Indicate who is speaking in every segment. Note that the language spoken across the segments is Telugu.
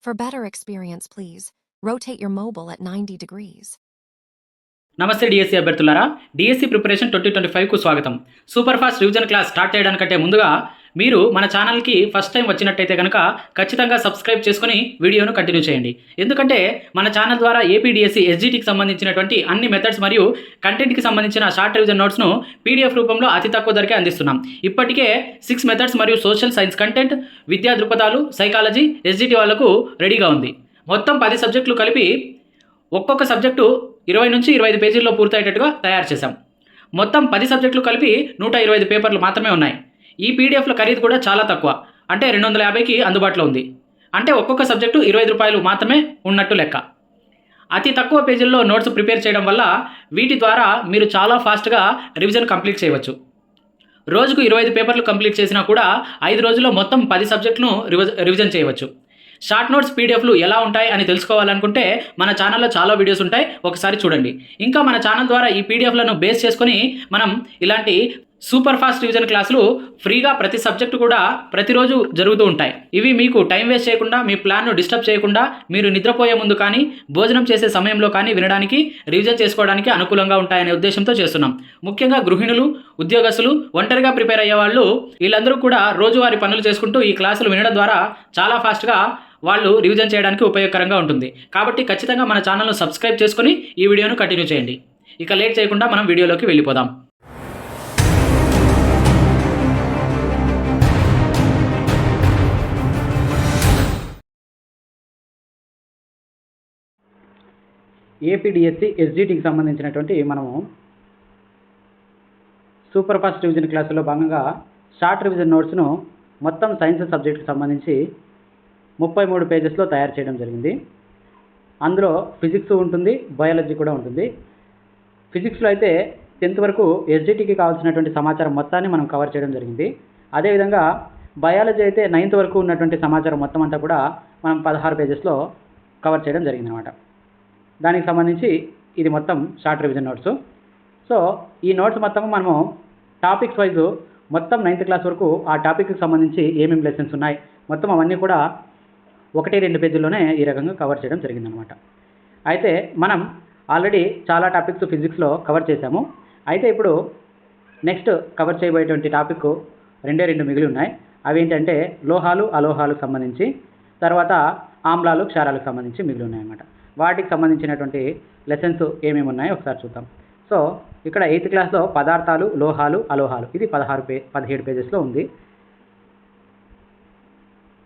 Speaker 1: For better experience, please rotate your mobile at 90 degrees.
Speaker 2: నమస్తే డిఎస్సి అభ్యర్థులారా, డిఎస్సి ప్రిపరేషన్ 2025కు స్వాగతం. Super fast revision class start చేయడానికంటే ముందుగా మీరు మన ఛానల్కి ఫస్ట్ టైం వచ్చినట్టయితే కనుక ఖచ్చితంగా సబ్స్క్రైబ్ చేసుకుని వీడియోను కంటిన్యూ చేయండి. ఎందుకంటే మన ఛానల్ ద్వారా ఏపీ డిఎస్సి ఎస్జిటికి సంబంధించినటువంటి అన్ని మెథడ్స్ మరియు కంటెంట్కి సంబంధించిన షార్ట్ రివిజన్ నోట్స్ను పీడిఎఫ్ రూపంలో అతి తక్కువ ధరకే అందిస్తున్నాం. ఇప్పటికే 6 మెథడ్స్ మరియు సోషల్ సైన్స్ కంటెంట్, విద్యా దృక్పథాలు, సైకాలజీ, ఎస్జిటి వాళ్లకు రెడీగా ఉంది. మొత్తం 10 సబ్జెక్టులు కలిపి ఒక్కొక్క సబ్జెక్టు 20 నుంచి 25 పేజీల్లో పూర్తయ్యేటట్టుగా తయారు చేశాం. మొత్తం 10 సబ్జెక్టులు కలిపి 125 పేపర్లు మాత్రమే ఉన్నాయి. ఈ పీడిఎఫ్ల ఖరీదు కూడా చాలా తక్కువ, అంటే 250కి అందుబాటులో ఉంది. అంటే ఒక్కొక్క సబ్జెక్టు 25 రూపాయలు మాత్రమే ఉన్నట్టు లెక్క. అతి తక్కువ పేజీల్లో నోట్స్ ప్రిపేర్ చేయడం వల్ల వీటి ద్వారా మీరు చాలా ఫాస్ట్గా రివిజన్ కంప్లీట్ చేయవచ్చు. రోజుకు 25 పేపర్లు కంప్లీట్ చేసినా కూడా 5 రోజుల్లో మొత్తం 10 సబ్జెక్టును రివిజన్ చేయవచ్చు. షార్ట్ నోట్స్ పీడిఎఫ్లు ఎలా ఉంటాయి అని తెలుసుకోవాలనుకుంటే మన ఛానల్లో చాలా వీడియోస్ ఉంటాయి, ఒకసారి చూడండి. ఇంకా మన ఛానల్ ద్వారా ఈ పీడిఎఫ్లను బేస్ చేసుకొని మనం ఇలాంటి సూపర్ ఫాస్ట్ రివిజన్ క్లాసులు ఫ్రీగా ప్రతి సబ్జెక్టు కూడా ప్రతిరోజు జరుగుతూ ఉంటాయి. ఇవి మీకు టైం వేస్ట్ చేయకుండా, మీ ప్లాన్ను డిస్టర్బ్ చేయకుండా, మీరు నిద్రపోయే ముందు కానీ, భోజనం చేసే సమయంలో కానీ వినడానికి, రివిజన్ చేసుకోవడానికి అనుకూలంగా ఉంటాయనే ఉద్దేశంతో చేస్తున్నాం. ముఖ్యంగా గృహిణులు, ఉద్యోగస్తులు, ఒంటరిగా ప్రిపేర్ అయ్యే వాళ్ళు, వీళ్ళందరూ కూడా రోజువారీ పనులు చేసుకుంటూ ఈ క్లాసులు వినడం ద్వారా చాలా ఫాస్ట్గా వాళ్ళు రివిజన్ చేయడానికి ఉపయోగకరంగా ఉంటుంది. కాబట్టి ఖచ్చితంగా మన ఛానల్ను సబ్స్క్రైబ్ చేసుకొని ఈ వీడియోను కంటిన్యూ చేయండి. ఇక లేట్ చేయకుండా మనం వీడియోలోకి వెళ్ళిపోదాం. ఏపీడిఎస్సి ఎస్జిటికి సంబంధించినటువంటి మనము సూపర్ ఫాస్ట్ రివిజన్ క్లాసులో భాగంగా షార్ట్ రివిజన్ నోట్స్ను మొత్తం సైన్స్ సబ్జెక్ట్కి సంబంధించి 33 పేజెస్లో తయారు చేయడం జరిగింది. అందులో ఫిజిక్స్ ఉంటుంది, బయాలజీ కూడా ఉంటుంది. ఫిజిక్స్లో అయితే 10th వరకు ఎస్జిటికి కావాల్సినటువంటి సమాచారం మొత్తాన్ని మనం కవర్ చేయడం జరిగింది. అదేవిధంగా బయాలజీ అయితే 9th వరకు ఉన్నటువంటి సమాచారం మొత్తం అంతా కూడా మనం 16 పేజెస్లో కవర్ చేయడం జరిగింది అనమాట. దానికి సంబంధించి ఇది మొత్తం షార్ట్ రివిజన్ నోట్స్. సో ఈ నోట్స్ మొత్తం మనము టాపిక్స్ వైజ్ మొత్తం 9th క్లాస్ వరకు ఆ టాపిక్కి సంబంధించి ఏమేమి లెసన్స్ ఉన్నాయి మొత్తం అవన్నీ కూడా 1-2 పేజీల్లోనే ఈ రకంగా కవర్ చేయడం జరిగిందనమాట. అయితే మనం ఆల్రెడీ చాలా టాపిక్స్ ఫిజిక్స్లో కవర్ చేశాము. అయితే ఇప్పుడు నెక్స్ట్ కవర్ చేయబోయేటువంటి టాపిక్ 2 మిగిలి ఉన్నాయి. అవి ఏంటంటే లోహాలు, అలోహాలకు సంబంధించి, తర్వాత ఆమ్లాలు, క్షారాలకు సంబంధించి మిగిలి ఉన్నాయన్నమాట. వాటికి సంబంధించినటువంటి లెసన్స్ ఏమేమి ఉన్నాయో ఒకసారి చూద్దాం. సో ఇక్కడ 8th క్లాస్లో పదార్థాలు, లోహాలు, అలోహాలు ఇది 17 పేజెస్లో ఉంది.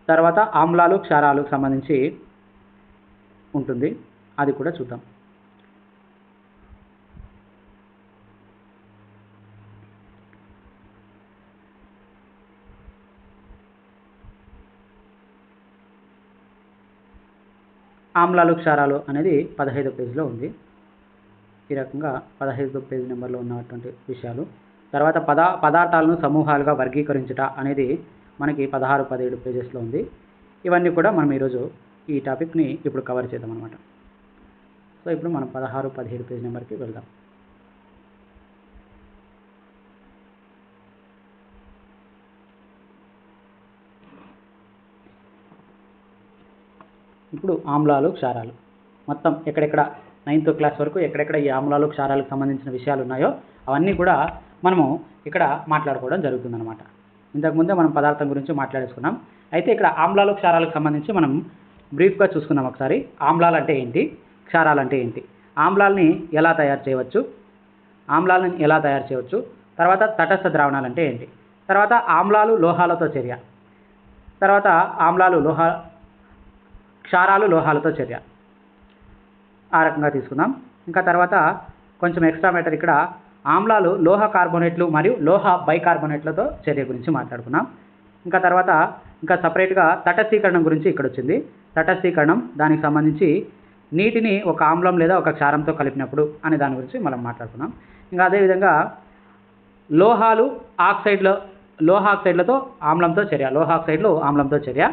Speaker 2: తర్వాత ఆమ్లాలు, క్షారాలకు సంబంధించి ఉంటుంది, అది కూడా చూద్దాం. ఆమ్లాలు, క్షారాలు అనేది 15వ పేజీలో ఉంది. ఈ రకంగా 15వ పేజీ నెంబర్లో ఉన్నటువంటి విషయాలు. తర్వాత పదార్థాలను సమూహాలుగా వర్గీకరించుట అనేది మనకి 16-17 పేజెస్లో ఉంది. ఇవన్నీ కూడా మనం ఈరోజు ఈ టాపిక్ని ఇప్పుడు కవర్ చేద్దాం అనమాట. సో ఇప్పుడు మనం 16-17 పేజ్ నెంబర్కి వెళ్దాం. ఇప్పుడు ఆమ్లాలు, క్షారాలు మొత్తం ఎక్కడెక్కడ 9th క్లాస్ వరకు ఎక్కడెక్కడ ఈ ఆమ్లాలు, క్షారాలకు సంబంధించిన విషయాలు ఉన్నాయో అవన్నీ కూడా మనము ఇక్కడ మాట్లాడుకోవడం జరుగుతుందన్నమాట. ఇంతకుముందే మనం పదార్థం గురించి మాట్లాడేసుకున్నాం. అయితే ఇక్కడ ఆమ్లాలు, క్షారాలకు సంబంధించి మనం బ్రీఫ్గా చూసుకున్నాం ఒకసారి. ఆమ్లాలు అంటే ఏంటి, క్షారాలు అంటే ఏంటి, ఆమ్లాలని ఎలా తయారు చేయవచ్చు, తర్వాత తటస్థ ద్రావణాలు అంటే ఏంటి, తర్వాత ఆమ్లాలు లోహాలతో చర్య, తర్వాత క్షారాలు లోహాలతో చర్య, ఆ రకంగా తీసుకుందాం. ఇంకా తర్వాత కొంచెం ఎక్స్ట్రా మ్యాటర్, ఇక్కడ ఆమ్లాలు లోహ కార్బోనేట్లు మరియు లోహ బైకార్బోనేట్లతో చర్య గురించి మాట్లాడుకున్నాం. ఇంకా తర్వాత ఇంకా సపరేట్గా తటస్థీకరణం గురించి ఇక్కడ వచ్చింది. తటస్థీకరణం దానికి సంబంధించి నీటిని ఒక ఆమ్లం లేదా ఒక క్షారంతో కలిపినప్పుడు అనే దాని గురించి మనం మాట్లాడుకున్నాం. ఇంకా అదేవిధంగా లోహ ఆక్సైడ్లతో ఆమ్లంతో చర్య, లోహ ఆక్సైడ్లు ఆమ్లంతో చర్య,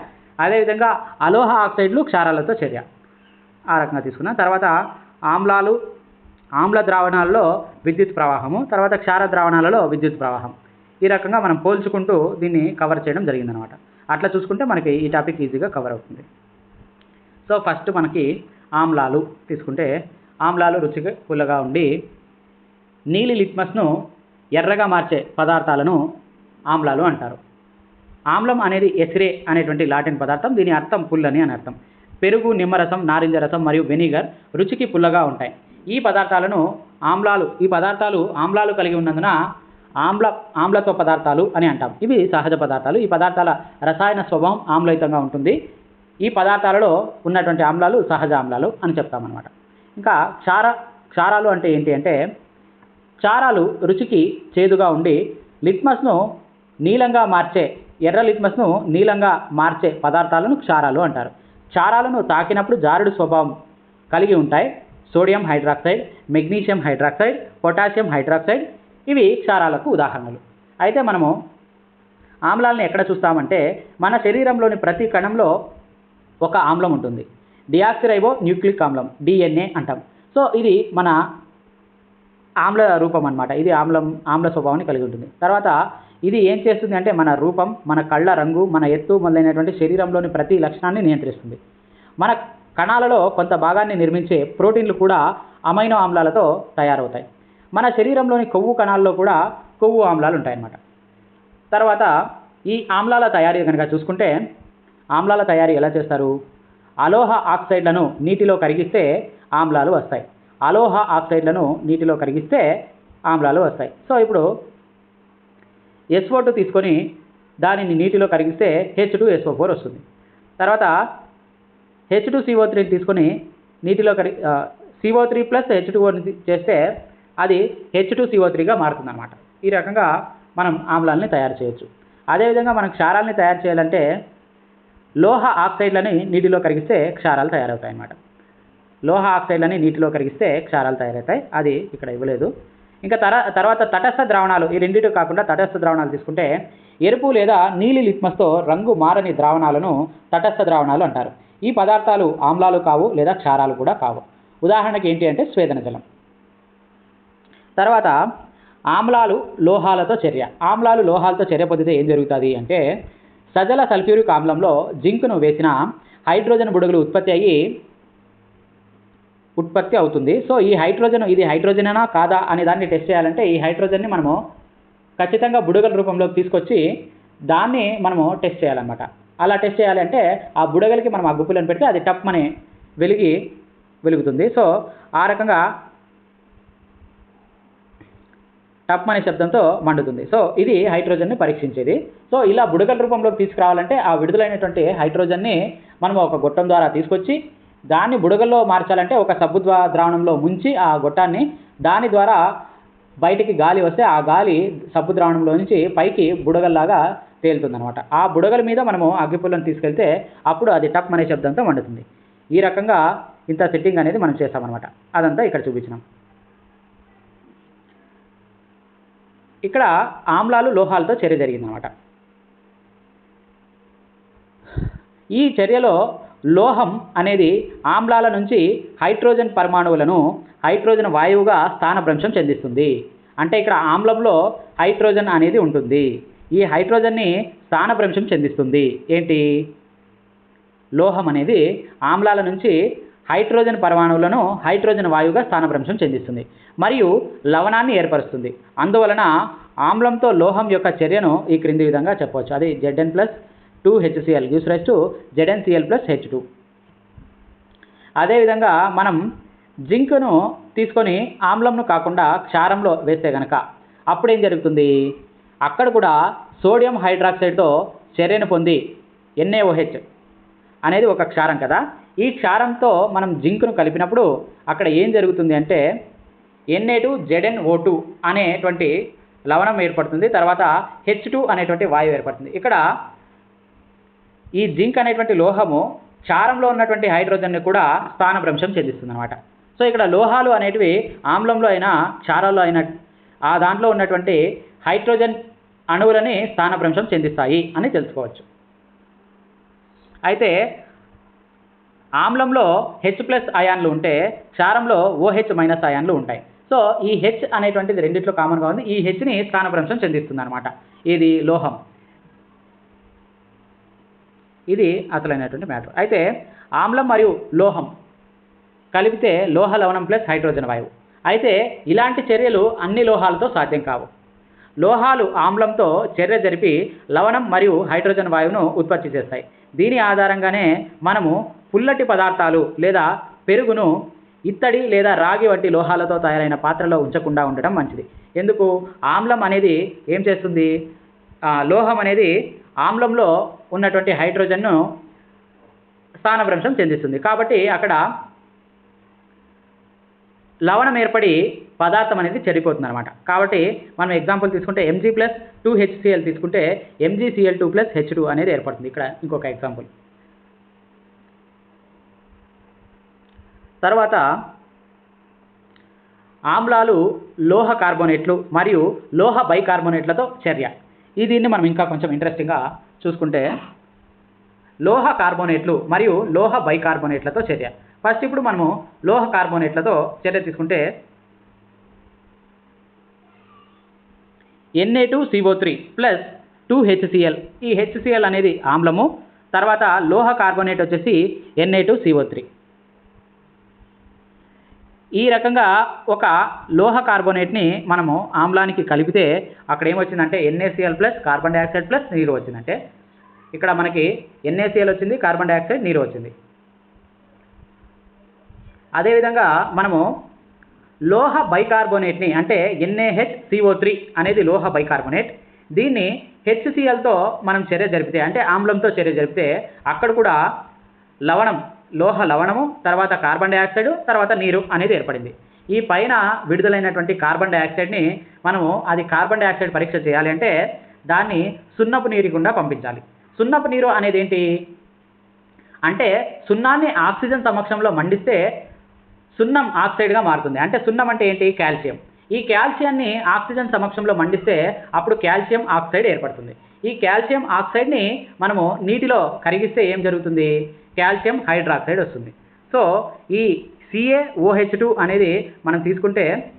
Speaker 2: అదేవిధంగా అలోహ ఆక్సైడ్లు క్షారాలతో చర్య, ఆ రకంగా తీసుకున్నాం. తర్వాత ఆమ్ల ద్రావణాలలో విద్యుత్ ప్రవాహము, తర్వాత క్షార ద్రావణాలలో విద్యుత్ ప్రవాహం, ఈ రకంగా మనం పోల్చుకుంటూ దీన్ని కవర్ చేయడం జరిగిందనమాట. అట్లా చూసుకుంటే మనకి ఈ టాపిక్ ఈజీగా కవర్ అవుతుంది. సో ఫస్ట్ మనకి ఆమ్లాలు తీసుకుంటే, ఆమ్లాలు రుచికి పుల్లగా ఉండి నీలి లిట్మస్ను ఎర్రగా మార్చే పదార్థాలను ఆమ్లాలు అంటారు. ఆమ్లం అనేది ఎసిరే అనేటువంటి లాటిన్ పదార్థం. దీని అర్థం పుల్లని అని అర్థం. పెరుగు, నిమ్మరసం, నారింజ రసం మరియు వెనిగర్ రుచికి పుల్లగా ఉంటాయి. ఈ పదార్థాలు ఆమ్లాలు కలిగి ఉన్నందున ఆమ్లత్వ పదార్థాలు అని అంటాం. ఇవి సహజ పదార్థాలు. ఈ పదార్థాల రసాయన స్వభావం ఆమ్లయుతంగా ఉంటుంది. ఈ పదార్థాలలో ఉన్నటువంటి ఆమ్లాలు సహజ ఆమ్లాలు అని చెప్తామన్నమాట. ఇంకా క్షారాలు అంటే ఏంటి అంటే, క్షారాలు రుచికి చేదుగా ఉండి లిట్మస్ను నీలంగా మార్చే ఎర్ర లిట్మస్ను నీలంగా మార్చే పదార్థాలను క్షారాలు అంటారు. క్షారాలను తాకినప్పుడు జారుడు స్వభావం కలిగి ఉంటాయి. Sodium hydroxide, magnesium hydroxide, potassium hydroxide ఇవి క్షారాలకు ఉదాహరణలు. అయితే మనము ఆమ్లాలను ఎక్కడ చూస్తామంటే, మన శరీరంలోని ప్రతి కణంలో ఒక ఆమ్లం ఉంటుంది. డియాక్సిరైబో న్యూక్లిక్ ఆమ్లం, డిఎన్ఏ అంటాం. సో ఇది మన ఆమ్ల రూపం అన్నమాట. ఇది ఆమ్ల స్వభావాన్ని కలిగి ఉంటుంది. తర్వాత ఇది ఏం చేస్తుంది అంటే, మన రూపం, మన కళ్ళ రంగు, మన ఎత్తు మొదలైనటువంటి శరీరంలోని ప్రతి లక్షణాన్ని నియంత్రిస్తుంది. మన కణాలలో కొంత భాగాన్ని నిర్మించే ప్రోటీన్లు కూడా అమైనో ఆమ్లాలతో తయారవుతాయి. మన శరీరంలోని కొవ్వు కణాల్లో కూడా కొవ్వు ఆమ్లాలు ఉంటాయన్నమాట. తర్వాత ఈ ఆమ్లాల తయారీ కనుక చూసుకుంటే, ఆమ్లాల తయారీ ఎలా చేస్తారు? అలోహ ఆక్సైడ్లను నీటిలో కరిగిస్తే ఆమ్లాలు వస్తాయి. అలోహ ఆక్సైడ్లను నీటిలో కరిగిస్తే ఆమ్లాలు వస్తాయి. సో ఇప్పుడు SO2 తీసుకొని దానిని నీటిలో కరిగిస్తే H2SO4 వస్తుంది. తర్వాత H2CO3 తీసుకొని నీటిలో CO3 ప్లస్ H2O చేస్తే అది H2CO3గా మారుతుందన్నమాట. ఈ రకంగా మనం ఆమ్లాలని తయారు చేయొచ్చు. అదేవిధంగా మనం క్షారాలని తయారు చేయాలంటే, లోహ ఆక్సైడ్లని నీటిలో కరిగిస్తే క్షారాలు తయారవుతాయి అన్నమాట. లోహ ఆక్సైడ్లని నీటిలో కరిగిస్తే క్షారాలు తయారవుతాయి. అది ఇక్కడ ఇవ్వలేదు. ఇంకా తర్వాత తటస్థ ద్రావణాలు, ఈ రెండింటి కాకుండా తటస్థ ద్రావణాలు తీసుకుంటే, ఎరుపు లేదా నీలి లిట్మస్తో రంగు మారని ద్రావణాలను తటస్థ ద్రావణాలు అంటారు. ఈ పదార్థాలు ఆమ్లాలు కావు లేదా క్షారాలు కూడా కావు. ఉదాహరణకి ఏంటి అంటే స్వేదన జలం. తర్వాత ఆమ్లాలు లోహాలతో చర్య. ఆమ్లాలు లోహాలతో చర్య పొందితే ఏం జరుగుతుంది అంటే, సజల సల్ఫ్యూరిక్ ఆమ్లంలో జింక్ను వేసిన హైడ్రోజన్ బుడగలు ఉత్పత్తి అవుతుంది. సో ఈ హైడ్రోజన్, ఇది హైడ్రోజనేనా కాదా అనే దాన్ని టెస్ట్ చేయాలంటే, ఈ హైడ్రోజన్ని మనము ఖచ్చితంగా బుడగల రూపంలోకి తీసుకొచ్చి దాన్ని మనము టెస్ట్ చేయాలన్నమాట. అలా టెస్ట్ చేయాలంటే ఆ బుడగలకి మనం ఆ గుప్పిలను పెడితే అది టప్ అని వెలుగుతుంది. సో ఆ రకంగా టప్ అనే శబ్దంతో మండుతుంది. సో ఇది హైడ్రోజన్ని పరీక్షించేది. సో ఇలా బుడగల రూపంలోకి తీసుకురావాలంటే ఆ విడుదలైనటువంటి హైడ్రోజన్ని మనం ఒక గొట్టం ద్వారా తీసుకొచ్చి దాన్ని బుడగల్లో మార్చాలంటే ఒక సబ్బు ద్రావణంలో ముంచి ఆ గొట్టాన్ని, దాని ద్వారా బయటికి గాలి వస్తే ఆ గాలి సబ్బు ద్రావణంలో నుంచి పైకి బుడగల్లాగా తేలుతుందనమాట. ఆ బుడగల మీద మనము అగ్గిపుల్లను తీసుకెళ్తే అప్పుడు అది టప్ అనే శబ్దంతో మండుతుంది. ఈ రకంగా ఇంత సెట్టింగ్ అనేది మనం చేస్తామన్నమాట. అదంతా ఇక్కడ చూపించినాం. ఇక్కడ ఆమ్లాలు లోహాలతో చర్య జరిగిందనమాట. ఈ చర్యలో లోహం అనేది ఆమ్లాల నుంచి హైడ్రోజన్ పరమాణువులను హైడ్రోజన్ వాయువుగా స్థానభ్రంశం చెందిస్తుంది. అంటే ఇక్కడ ఆమ్లంలో హైడ్రోజన్ అనేది ఉంటుంది. ఈ హైడ్రోజన్ని స్థానభ్రంశం చెందిస్తుంది. ఏంటి? లోహం అనేది ఆమ్లాల నుంచి హైడ్రోజన్ పరమాణువులను హైడ్రోజన్ వాయువుగా స్థానభ్రంశం చెందిస్తుంది మరియు లవణాన్ని ఏర్పరుస్తుంది. అందువలన ఆమ్లంతో లోహం యొక్క చర్యను ఈ క్రింది విధంగా చెప్పవచ్చు. అది Zn+2HCl gives rise to ZnCl+H2. అదేవిధంగా మనం జింక్ను తీసుకొని ఆమ్లంను కాకుండా క్షారంలో వేస్తే కనుక అప్పుడు ఏం జరుగుతుంది? అక్కడ కూడా సోడియం హైడ్రాక్సైడ్తో చర్యను పొంది NaOH అనేది ఒక క్షారం కదా. ఈ క్షారంతో మనం జింక్ను కలిపినప్పుడు అక్కడ ఏం జరుగుతుంది అంటే Na2ZnO2 అనేటువంటి లవణం ఏర్పడుతుంది. తర్వాత H2 అనేటువంటి వాయువు ఏర్పడుతుంది. ఇక్కడ ఈ జింక్ అనేటువంటి లోహము క్షారంలో ఉన్నటువంటి హైడ్రోజన్ని కూడా స్థానభ్రంశం చెందిస్తుంది అనమాట. సో ఇక్కడ లోహాలు అనేటివి ఆమ్లంలో అయినా క్షారాల్లో అయినా ఆ దాంట్లో ఉన్నటువంటి హైడ్రోజన్ అణువులని స్థానభ్రంశం చెందిస్తాయి అని తెలుసుకోవచ్చు. అయితే ఆమ్లంలో H+ అయాన్లు ఉంటే క్షారంలో OH- అయాన్లు ఉంటాయి. సో ఈ H అనేటువంటిది రెండిట్లో కామన్గా ఉంది. ఈ Hని స్థానభ్రంశం చెందిస్తుంది అనమాట. ఇది లోహం. ఇది అసలైనటువంటి మ్యాటర్. అయితే ఆమ్లం మరియు లోహం కలిపితే లోహ లవణం ప్లస్ హైడ్రోజన్ వాయువు. అయితే ఇలాంటి చర్యలు అన్ని లోహాలతో సాధ్యం కావు. లోహాలు ఆమ్లంతో చర్య జరిపి లవణం మరియు హైడ్రోజన్ వాయువును ఉత్పత్తి చేస్తాయి. దీని ఆధారంగానే మనము పుల్లటి పదార్థాలు లేదా పెరుగును ఇత్తడి లేదా రాగి వంటి లోహాలతో తయారైన పాత్రలో ఉంచకుండా ఉండటం మంచిది. ఎందుకు? ఆమ్లం అనేది ఏం చేస్తుంది? లోహం అనేది ఆమ్లంలో ఉన్నటువంటి హైడ్రోజన్ను స్థానభ్రంశం చెందిస్తుంది. కాబట్టి అక్కడ లవణం ఏర్పడి పదార్థం అనేది చెడిపోతుంది అనమాట. కాబట్టి మనం ఎగ్జాంపుల్ తీసుకుంటే Mg+2HCl తీసుకుంటే MgCl2+H2 అనేది ఏర్పడుతుంది. ఇక్కడ ఇంకొక ఎగ్జాంపుల్. తర్వాత ఆమ్లాలు లోహ కార్బోనేట్లు మరియు లోహ బైకార్బోనేట్లతో చర్య. దీన్ని మనం ఇంకా కొంచెం ఇంట్రెస్టింగ్గా చూసుకుంటే లోహ కార్బోనేట్లు మరియు లోహ బైకార్బోనేట్లతో చర్య. ఫస్ట్ ఇప్పుడు మనము లోహ కార్బోనేట్లతో చర్య తీసుకుంటే Na2CO3 ప్లస్ 2HCl. ఈ HCl అనేది ఆమ్లము. తర్వాత లోహ కార్బోనేట్ వచ్చేసి Na2CO3. ఈ రకంగా ఒక లోహ కార్బోనేట్ని మనము ఆమ్లానికి కలిపితే అక్కడ ఏమొచ్చిందంటే NaCl plus carbon dioxide plus నీరు వచ్చిందంటే ఇక్కడ మనకి NaCl వచ్చింది, కార్బన్ డైఆక్సైడ్, నీరు వచ్చింది. అదేవిధంగా మనము లోహ బైకార్బోనేట్ని అంటే NaHCO3 అనేది లోహ బైకార్బోనేట్. దీన్ని HClతో మనం చర్య జరిపితే అంటే ఆమ్లంతో చర్య జరిపితే అక్కడ కూడా లవణం, లోహ లవణము, తర్వాత కార్బన్ డైఆక్సైడ్, తర్వాత నీరు అనేది ఏర్పడింది. ఈ పైన విడుదలైనటువంటి కార్బన్ డైఆక్సైడ్ని మనము అది కార్బన్ డైఆక్సైడ్ పరీక్ష చేయాలి అంటే దాన్ని సున్నపు నీరు గుండా పంపించాలి. సున్నపు నీరు అనేది ఏంటి అంటే సున్నాన్ని ఆక్సిజన్ సమక్షంలో మండిస్తే సున్నం ఆక్సైడ్గా మారుతుంది. అంటే సున్నం అంటే ఏంటి? కాల్షియం. ఈ కాల్షియాన్ని ఆక్సిజన్ సమక్షంలో మండిస్తే అప్పుడు కాల్షియం ఆక్సైడ్ ఏర్పడుతుంది. ఈ కాల్షియం ఆక్సైడ్ని మనము నీటిలో కరిగిస్తే ఏం జరుగుతుంది? కాల్షియం హైడ్రాక్సైడ్ వస్తుంది. సో ఈ CaOH2 అనేది మనం తీసుకుంటే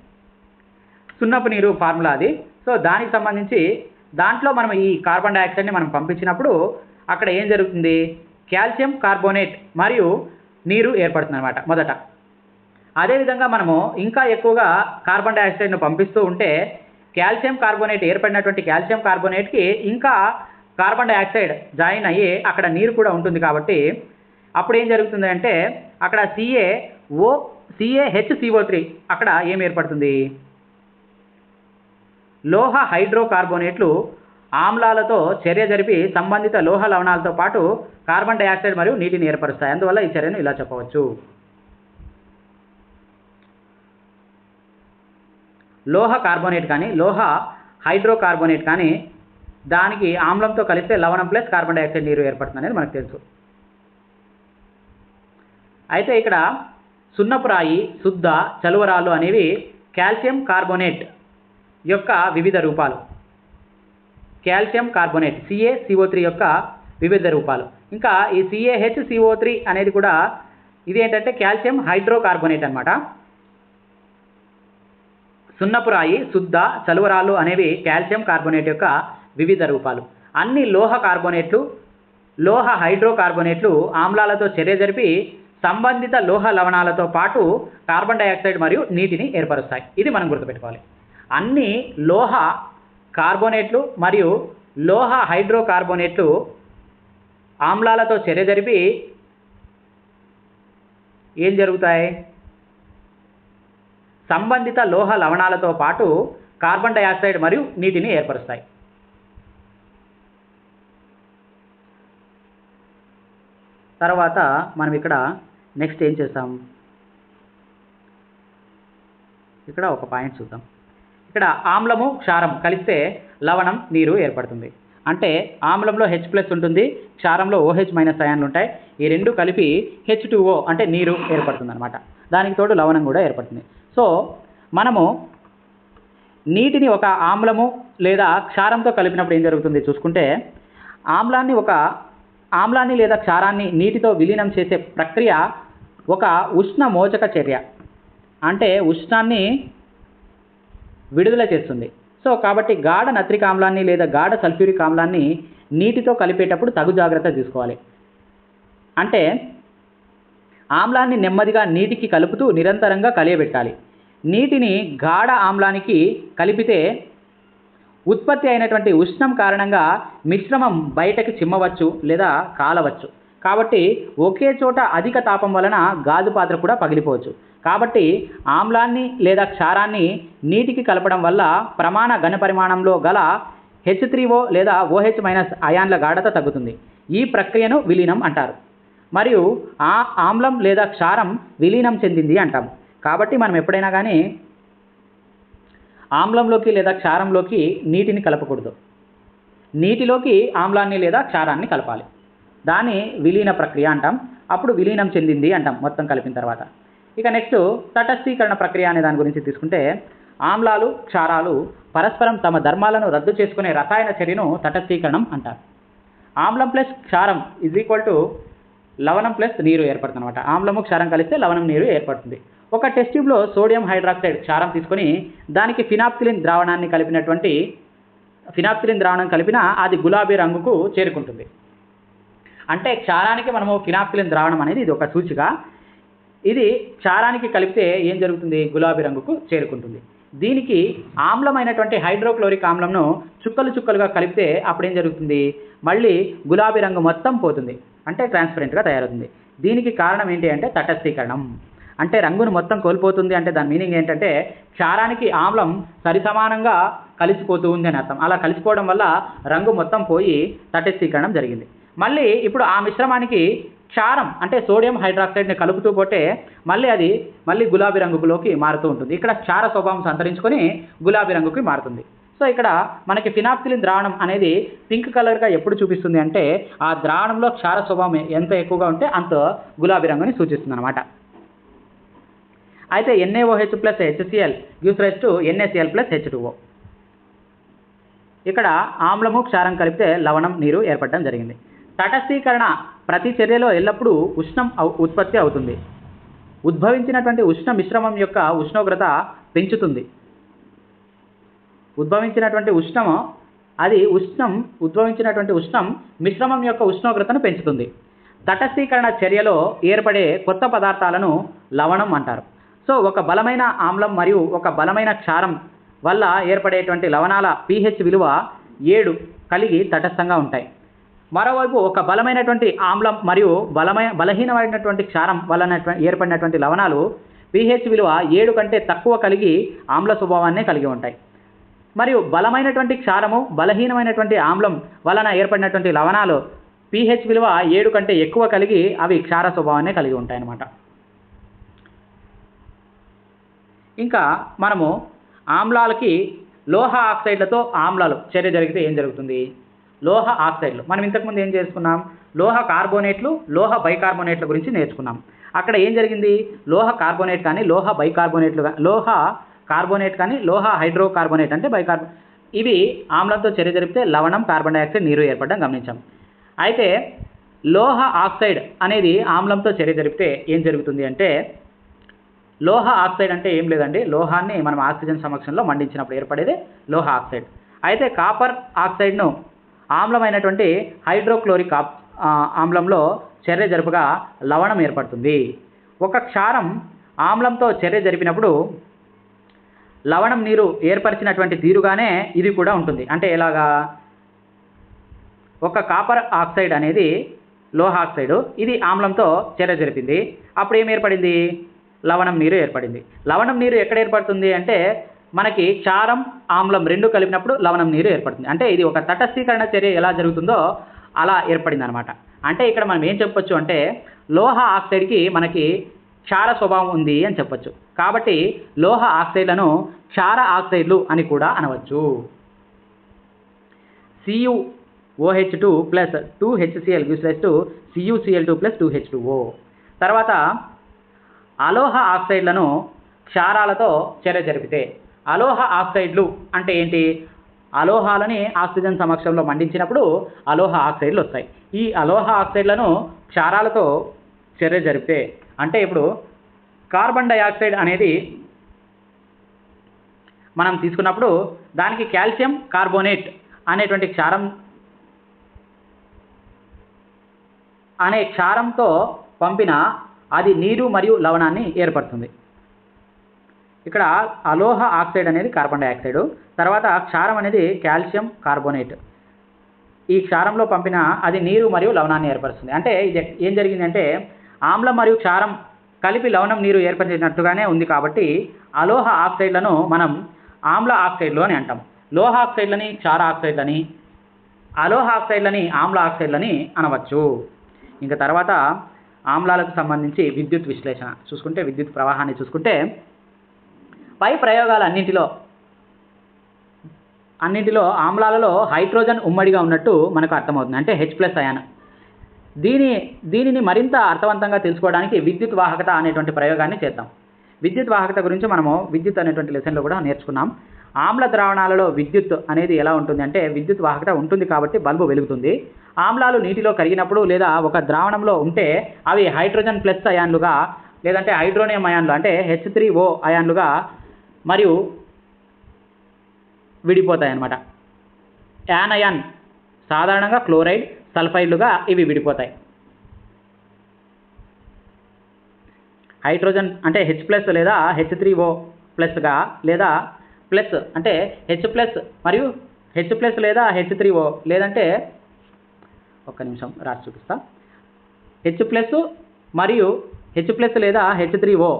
Speaker 2: సున్నపు నీరు ఫార్ములా అది. సో దానికి సంబంధించి దాంట్లో మనం ఈ కార్బన్ డైఆక్సైడ్ని మనం పంపించినప్పుడు అక్కడ ఏం జరుగుతుంది? కాల్షియం కార్బోనేట్ మరియు నీరు ఏర్పడుతుంది అనమాట మొదట. అదేవిధంగా మనము ఇంకా ఎక్కువగా కార్బన్ డైఆక్సైడ్ను పంపిస్తూ ఉంటే కాల్షియం కార్బోనేట్ ఏర్పడినటువంటి కాల్షియం కార్బోనేట్కి ఇంకా కార్బన్ డైఆక్సైడ్ జాయిన్ అయ్యి అక్కడ నీరు కూడా ఉంటుంది. కాబట్టి అప్పుడు ఏం జరుగుతుంది అంటే అక్కడ CaHCO3 అక్కడ ఏం ఏర్పడుతుంది? లోహ హైడ్రోకార్బోనేట్లు ఆమ్లాలతో చర్య జరిపి సంబంధిత లోహ లవణాలతో పాటు కార్బన్ డైఆక్సైడ్ మరియు నీటిని ఏర్పరుస్తాయి. అందువల్ల ఈ చర్యను ఇలా చెప్పవచ్చు. లోహ కార్బోనేట్ కానీ లోహ హైడ్రోకార్బోనేట్ కానీ దానికి ఆమ్లంతో కలిస్తే లవణం ప్లస్ కార్బన్ డైఆక్సైడ్ నీరు ఏర్పడుతుంది అనేది మనకు తెలుసు. అయితే ఇక్కడ సున్నపు రాయి, శుద్ధ, చలువరాళ్ళు అనేవి కాల్షియం కార్బోనేట్ యొక్క వివిధ రూపాలు. కాల్షియం కార్బోనేట్ CaCO3 యొక్క వివిధ రూపాలు. ఇంకా ఈ CaHCO3 అనేది కూడా ఇది ఏంటంటే కాల్షియం హైడ్రోకార్బోనేట్ అనమాట. సున్నపు రాయి, శుద్ధ, చలువరాళ్ళు అనేవి కాల్షియం కార్బోనేట్ యొక్క వివిధ రూపాలు. అన్ని లోహ కార్బోనేట్లు, లోహ హైడ్రోకార్బోనేట్లు ఆమ్లాలతో చర్య జరిపి సంబంధిత లోహ లవణాలతో పాటు కార్బన్ డైఆక్సైడ్ మరియు నీటిని ఏర్పరుస్తాయి. ఇది మనం గుర్తుపెట్టుకోవాలి. అన్ని లోహ కార్బోనేట్లు మరియు లోహ హైడ్రోకార్బోనేట్లు ఆమ్లాలతో చర్య జరిపి ఏం జరుగుతాయి? సంబంధిత లోహ లవణాలతో పాటు కార్బన్ డైఆక్సైడ్ మరియు నీటిని ఏర్పరుస్తాయి. తర్వాత మనం ఇక్కడ నెక్స్ట్ ఏం చేస్తాం? ఇక్కడ ఒక పాయింట్ చూద్దాం. ఇక్కడ ఆమ్లము, క్షారం కలిస్తే లవణం, నీరు ఏర్పడుతుంది. అంటే ఆమ్లంలో H+ ఉంటుంది, క్షారంలో OH- అయాన్లు ఉంటాయి. ఈ రెండు కలిపి H2O అంటే నీరు ఏర్పడుతుంది అనమాట. దానికి తోడు లవణం కూడా ఏర్పడుతుంది. సో మనము నీటిని ఒక ఆమ్లము లేదా క్షారంతో కలిపినప్పుడు ఏం జరుగుతుంది చూసుకుంటే ఆమ్లాన్ని లేదా క్షారాన్ని నీటితో విలీనం చేసే ప్రక్రియ ఒక ఉష్ణ మోచక చర్య. అంటే ఉష్ణాన్ని విడుదల చేస్తుంది. సో కాబట్టి గాఢ నత్రిక ఆమ్లాన్ని లేదా గాఢ సల్ఫ్యూరిక్ ఆమ్లాన్ని నీటితో కలిపేటప్పుడు తగు జాగ్రత్త తీసుకోవాలి. అంటే ఆమ్లాన్ని నెమ్మదిగా నీటికి కలుపుతూ నిరంతరంగా కలియబెట్టాలి. నీటిని గాఢ ఆమ్లానికి కలిపితే ఉత్పత్తి అయినటువంటి ఉష్ణం కారణంగా మిశ్రమం బయటకి చిమ్మవచ్చు లేదా కాలవచ్చు. కాబట్టి ఒకే చోట అధిక తాపం వలన గాజు పాత్ర కూడా పగిలిపోవచ్చు. కాబట్టి ఆమ్లాన్ని లేదా క్షారాన్ని నీటికి కలపడం వల్ల ప్రమాణ ఘనపరిమాణంలో గల H3O లేదా OH- అయాన్ల గాఢత తగ్గుతుంది. ఈ ప్రక్రియను విలీనం అంటారు. మరియు ఆ ఆమ్లం లేదా క్షారం విలీనం చెందింది అంటాము. కాబట్టి మనం ఎప్పుడైనా కానీ ఆమ్లంలోకి లేదా క్షారంలోకి నీటిని కలపకూడదు. నీటిలోకి ఆమ్లాన్ని లేదా క్షారాన్ని కలపాలి. దాన్ని విలీన ప్రక్రియ అంటాం. అప్పుడు విలీనం చెందింది అంటాం మొత్తం కలిపిన తర్వాత. ఇక నెక్స్ట్ తటస్థీకరణ ప్రక్రియ అనే దాని గురించి తీసుకుంటే ఆమ్లాలు క్షారాలు పరస్పరం తమ ధర్మాలను రద్దు చేసుకునే రసాయన చర్యను తటస్థీకరణం అంటారు. ఆమ్లం ప్లస్ క్షారం = లవణం ప్లస్ నీరు ఏర్పడుతుంది అనమాట. ఆమ్లము క్షారం కలిస్తే లవణం నీరు ఏర్పడుతుంది. ఒక టెస్ట్ ట్యూబ్లో సోడియం హైడ్రాక్సైడ్ క్షారం తీసుకొని దానికి ఫినాప్థిలిన్ ద్రావణం కలిపినా అది గులాబీ రంగుకు చేరుకుంటుంది. అంటే క్షారానికి మనము ఫినాప్థిలిన్ ద్రావణం అనేది ఇది ఒక సూచిక. ఇది క్షారానికి కలిపితే ఏం జరుగుతుంది? గులాబీ రంగుకు చేరుకుంటుంది. దీనికి ఆమ్లమైనటువంటి హైడ్రోక్లోరిక్ ఆమ్లంను చుక్కలు చుక్కలుగా కలిపితే అప్పుడు ఏం జరుగుతుంది? మళ్ళీ గులాబీ రంగు మొత్తం పోతుంది. అంటే ట్రాన్స్పరెంట్గా తయారవుతుంది. దీనికి కారణం ఏంటి అంటే తటస్థీకరణం. అంటే రంగును మొత్తం కోల్పోతుంది. అంటే దాని మీనింగ్ ఏంటంటే క్షారానికి ఆమ్లం సరిసమానంగా కలిసిపోతూ ఉంది అని అర్థం. అలా కలిసిపోవడం వల్ల రంగు మొత్తం పోయి తటస్థీకరణం జరిగింది. మళ్ళీ ఇప్పుడు ఆ మిశ్రమానికి క్షారం అంటే సోడియం హైడ్రాక్సైడ్ని కలుపుతూ పోతే మళ్ళీ గులాబీ రంగులోకి మారుతూ ఉంటుంది. ఇక్కడ క్షార స్వభావం సంతరించుకొని గులాబీ రంగుకి మారుతుంది. సో ఇక్కడ మనకి ఫినాప్థిలిన్ ద్రావణం అనేది పింక్ కలర్గా ఎప్పుడు చూపిస్తుంది అంటే ఆ ద్రావణంలో క్షార స్వభావం ఎంత ఎక్కువగా ఉంటే అంత గులాబీ రంగుని సూచిస్తుంది అనమాట. అయితే NaOH + HCl gives rise to NaCl + H2O. ఇక్కడ ఆమ్లము క్షారం కలిపితే లవణం నీరు ఏర్పడడం జరిగింది. తటస్థీకరణ ప్రతి చర్యలో ఎల్లప్పుడూ ఉష్ణం ఉత్పత్తి అవుతుంది. ఉద్భవించినటువంటి ఉష్ణ మిశ్రమం యొక్క ఉష్ణోగ్రత పెంచుతుంది. ఉద్భవించినటువంటి ఉష్ణం మిశ్రమం యొక్క ఉష్ణోగ్రతను పెంచుతుంది. తటస్థీకరణ చర్యలో ఏర్పడే కొత్త పదార్థాలను లవణం అంటారు. సో ఒక బలమైన ఆమ్లం మరియు ఒక బలమైన క్షారం వల్ల ఏర్పడేటువంటి లవణాల pH విలువ 7 కలిగి తటస్థంగా ఉంటాయి. మరోవైపు ఒక బలమైనటువంటి ఆమ్లం మరియు బలహీనమైనటువంటి క్షారం వలన ఏర్పడినటువంటి లవణాలు pH విలువ 7 కంటే తక్కువ కలిగి ఆమ్ల స్వభావాన్నే కలిగి ఉంటాయి. మరియు బలమైనటువంటి క్షారము బలహీనమైనటువంటి ఆమ్లం వలన ఏర్పడినటువంటి లవణాలు pH విలువ 7 కంటే ఎక్కువ కలిగి అవి క్షార స్వభావాన్నే కలిగి ఉంటాయి అన్నమాట. ఇంకా మనము ఆమ్లాలకి లోహ ఆక్సైడ్లతో ఆమ్లాలు చర్య జరిగితే ఏం జరుగుతుంది? లోహ ఆక్సైడ్లు మనం ఇంతకుముందు ఏం చేసుకున్నాం? లోహ కార్బోనేట్లు లోహ బైకార్బోనేట్ల గురించి నేర్చుకున్నాం. అక్కడ ఏం జరిగింది? లోహ కార్బోనేట్ కానీ లోహ బైకార్బోనేట్లు లోహ కార్బోనేట్ కానీ లోహ హైడ్రోకార్బోనేట్ అంటే ఇవి ఆమ్లంతో చర్య జరిపితే లవణం కార్బన్ డైఆక్సైడ్ నీరు ఏర్పడడం గమనించాం. అయితే లోహ ఆక్సైడ్ అనేది ఆమ్లంతో చర్య జరిపితే ఏం జరుగుతుంది అంటే లోహ ఆక్సైడ్ అంటే ఏం లేదండి, లోహాన్ని మనం ఆక్సిజన్ సమక్షంలో మండించినప్పుడు ఏర్పడేది లోహ ఆక్సైడ్. అయితే కాపర్ ఆక్సైడ్ను ఆమ్లమైనటువంటి హైడ్రోక్లోరిక్ ఆమ్లంలో చర్య జరుపుగా లవణం ఏర్పడుతుంది. ఒక క్షారం ఆమ్లంతో చర్య జరిపినప్పుడు లవణం నీరు ఏర్పరిచినటువంటి తీరుగానే ఇది కూడా ఉంటుంది. అంటే ఎలాగా? ఒక కాపర్ ఆక్సైడ్ అనేది లోహ ఆక్సైడ్, ఇది ఆమ్లంతో చర్య జరిపింది. అప్పుడు ఏం ఏర్పడింది? లవణం నీరు ఏర్పడింది. లవణం నీరు ఎక్కడ ఏర్పడుతుంది అంటే మనకి క్షారం ఆమ్లం రెండు కలిపినప్పుడు లవణం నీరు ఏర్పడుతుంది. అంటే ఇది ఒక తటస్థీకరణ చర్య ఎలా జరుగుతుందో అలా ఏర్పడింది అనమాట. అంటే ఇక్కడ మనం ఏం చెప్పొచ్చు అంటే లోహ ఆక్సైడ్కి మనకి క్షార స్వభావం ఉంది అని చెప్పొచ్చు. కాబట్టి లోహ ఆక్సైడ్లను క్షార ఆక్సైడ్లు అని కూడా అనవచ్చు. CuOH2 + 2HCl gives rise to CuCl2 + 2H2O. తర్వాత అలోహ ఆక్సైడ్లను క్షారాలతో చర్య జరిపితే అలోహ ఆక్సైడ్లు అంటే ఏంటి? అలోహాలని ఆక్సిజన్ సమక్షంలో మండించినప్పుడు అలోహ ఆక్సైడ్లు వస్తాయి. ఈ అలోహ ఆక్సైడ్లను క్షారాలతో చర్య జరిపితే అంటే ఇప్పుడు కార్బన్ డైఆక్సైడ్ అనేది మనం తీసుకున్నప్పుడు దానికి కాల్షియం కార్బోనేట్ అనేటువంటి క్షారం అనే క్షారంతో పంపిన అది నీరు మరియు లవణాన్ని ఏర్పడుతుంది. ఇక్కడ అలోహ ఆక్సైడ్ అనేది కార్బన్ డైఆక్సైడ్, తర్వాత క్షారం అనేది కాల్షియం కార్బోనేట్. ఈ క్షారంలో పంపిన అది నీరు మరియు లవణాన్ని ఏర్పరుస్తుంది. అంటే ఇది ఏం జరిగిందంటే ఆమ్లం మరియు క్షారం కలిపి లవణం నీరు ఏర్పరిచినట్టుగానే ఉంది. కాబట్టి అలోహ ఆక్సైడ్లను మనం ఆమ్ల ఆక్సైడ్లు అని అంటాం. లోహ ఆక్సైడ్లని క్షార ఆక్సైడ్లని, అలోహ ఆక్సైడ్లని ఆమ్ల ఆక్సైడ్లని అనవచ్చు. ఇంకా తర్వాత ఆమ్లాలకు సంబంధించి విద్యుత్ విశ్లేషణ చూసుకుంటే, విద్యుత్ ప్రవాహాన్ని చూసుకుంటే, పై ప్రయోగాలన్నింటిలో ఆమ్లాలలో హైడ్రోజన్ ఉమ్మడిగా ఉన్నట్టు మనకు అర్థమవుతుంది, అంటే H+ అయాన్. దీనిని మరింత అర్థవంతంగా తెలుసుకోవడానికి విద్యుత్ వాహకత అనేటువంటి ప్రయోగాన్ని చేద్దాం. విద్యుత్ వాహకత గురించి మనము విద్యుత్ అనేటువంటి లెసన్లో కూడా నేర్చుకున్నాం. ఆమ్ల ద్రావణాలలో విద్యుత్ అనేది ఎలా ఉంటుంది అంటే, విద్యుత్ వాహకత ఉంటుంది కాబట్టి బల్బు వెలుగుతుంది. ఆమ్లాలు నీటిలో కరిగినప్పుడు లేదా ఒక ద్రావణంలో ఉంటే అవి హైడ్రోజన్ ప్లస్ అయాన్లుగా లేదంటే హైడ్రోనియం అయాన్లు అంటే H3O అయాన్లుగా మరియు విడిపోతాయి అన్నమాట. యానయాన్ సాధారణంగా క్లోరైడ్, సల్ఫైడ్లుగా ఇవి విడిపోతాయి. హైడ్రోజన్ అంటే H+ లేదా H3O ప్లస్గా లేదా ప్లస్ అంటే H+ మరియు H+ లేదా H3O లేదంటే ఒక్క నిమిషం రాసి చూపిస్తా. H+ మరియు H+ లేదా H3O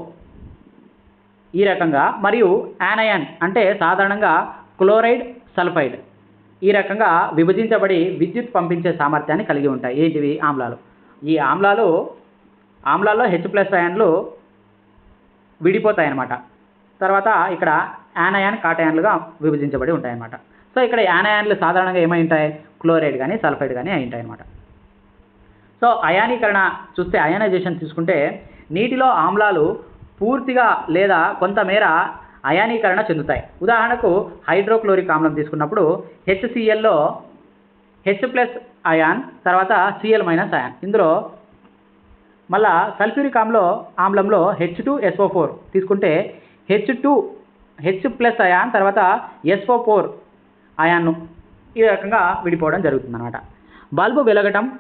Speaker 2: ఈ రకంగా, మరియు యానయాన్ అంటే సాధారణంగా క్లోరైడ్, సల్ఫైడ్ ఈ రకంగా విభజించబడి విద్యుత్ పంపించే సామర్థ్యాన్ని కలిగి ఉంటాయి. ఏంటివి? ఆమ్లాలు. ఈ ఆమ్లాల్లో H+ అయాన్లు విడిపోతాయి అన్నమాట. తర్వాత ఇక్కడ యానయాన్, కాటయాన్లుగా విభజించబడి ఉంటాయన్నమాట. సో ఇక్కడ యానయాన్లు సాధారణంగా ఏమై ఉంటాయి? క్లోరైడ్ కానీ సల్ఫైడ్ కానీ అయి ఉంటాయి అన్నమాట. సో అయానీకరణ చూస్తే, అయానైజేషన్ తీసుకుంటే, నీటిలో ఆమ్లాలు పూర్తిగా లేదా కొంతమేర అయానీకరణ చెందుతాయి. ఉదాహరణకు హైడ్రోక్లోరిక్ ఆమ్లం తీసుకున్నప్పుడు HClలో H+ అయాన్, తర్వాత Cl- అయాన్. ఇందులో మళ్ళా సల్ఫ్యూరిక్ ఆమ్లంలో H2SO4 తీసుకుంటే H+ అయాన్, తర్వాత SO4 అయాన్ను ఈ రకంగా విడిపోవడం జరుగుతుంది అన్నమాట. బల్బు వెలగటం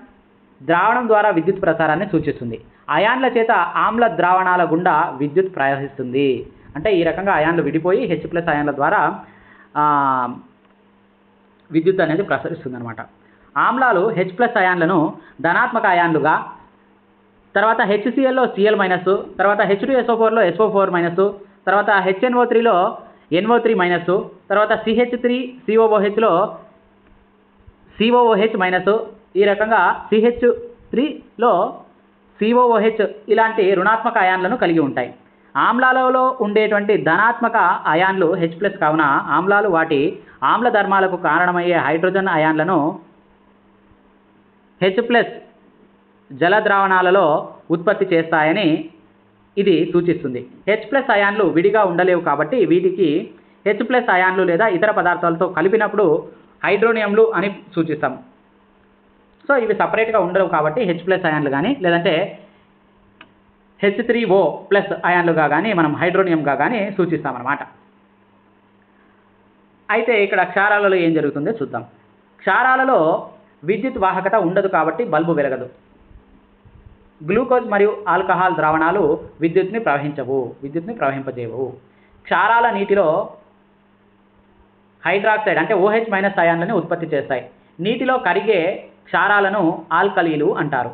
Speaker 2: ద్రావణం ద్వారా విద్యుత్ ప్రసారాన్ని సూచిస్తుంది. అయాన్ల చేత ఆమ్ల ద్రావణాల గుండా విద్యుత్ ప్రవహిస్తుంది. అంటే ఈ రకంగా అయాన్లు విడిపోయి H+ అయాన్ల ద్వారా విద్యుత్ అనేది ప్రసరిస్తుంది అనమాట. ఆమ్లాలు H+ అయాన్లను ధనాత్మక అయాన్లుగా, తర్వాత HClలో Cl-, తర్వాత H2SO4లో SO4-, తర్వాత HNO3లో NO3-, తర్వాత CH3COOHలో COOH-, ఈ రకంగా CH3లో COOH ఇలాంటి రుణాత్మక అయాన్లను కలిగి ఉంటాయి. ఆమ్లాలలో ఉండేటువంటి ధనాత్మక అయాన్లు H+ కావున ఆమ్లాలు వాటి ఆమ్ల ధర్మాలకు కారణమయ్యే హైడ్రోజన్ అయాన్లను H+ జల ద్రావణాలలో ఉత్పత్తి చేస్తాయని ఇది సూచిస్తుంది. H+ అయాన్లు విడిగా ఉండలేవు కాబట్టి వీటికి H+ అయాన్లు లేదా ఇతర పదార్థాలతో కలిపినప్పుడు హైడ్రోనియంలు అని సూచిస్తాం. సో ఇవి సపరేట్గా ఉండవు కాబట్టి H+ అయాన్లు కానీ లేదంటే H3O+ అయాన్లుగా కానీ మనం హైడ్రోనియంగా కానీ సూచిస్తామన్నమాట. అయితే ఇక్కడ క్షారాలలో ఏం జరుగుతుందో చూద్దాం. క్షారాలలో విద్యుత్ వాహకత ఉండదు కాబట్టి బల్బు వెలగదు. గ్లూకోజ్ మరియు ఆల్కహాల్ ద్రావణాలు విద్యుత్ని ప్రవహింపజేయవు. క్షారాల నీటిలో హైడ్రాక్సైడ్ అంటే OH- అయాన్లని ఉత్పత్తి చేస్తాయి. నీటిలో కరిగే క్షారాలను ఆల్కలీలు అంటారు.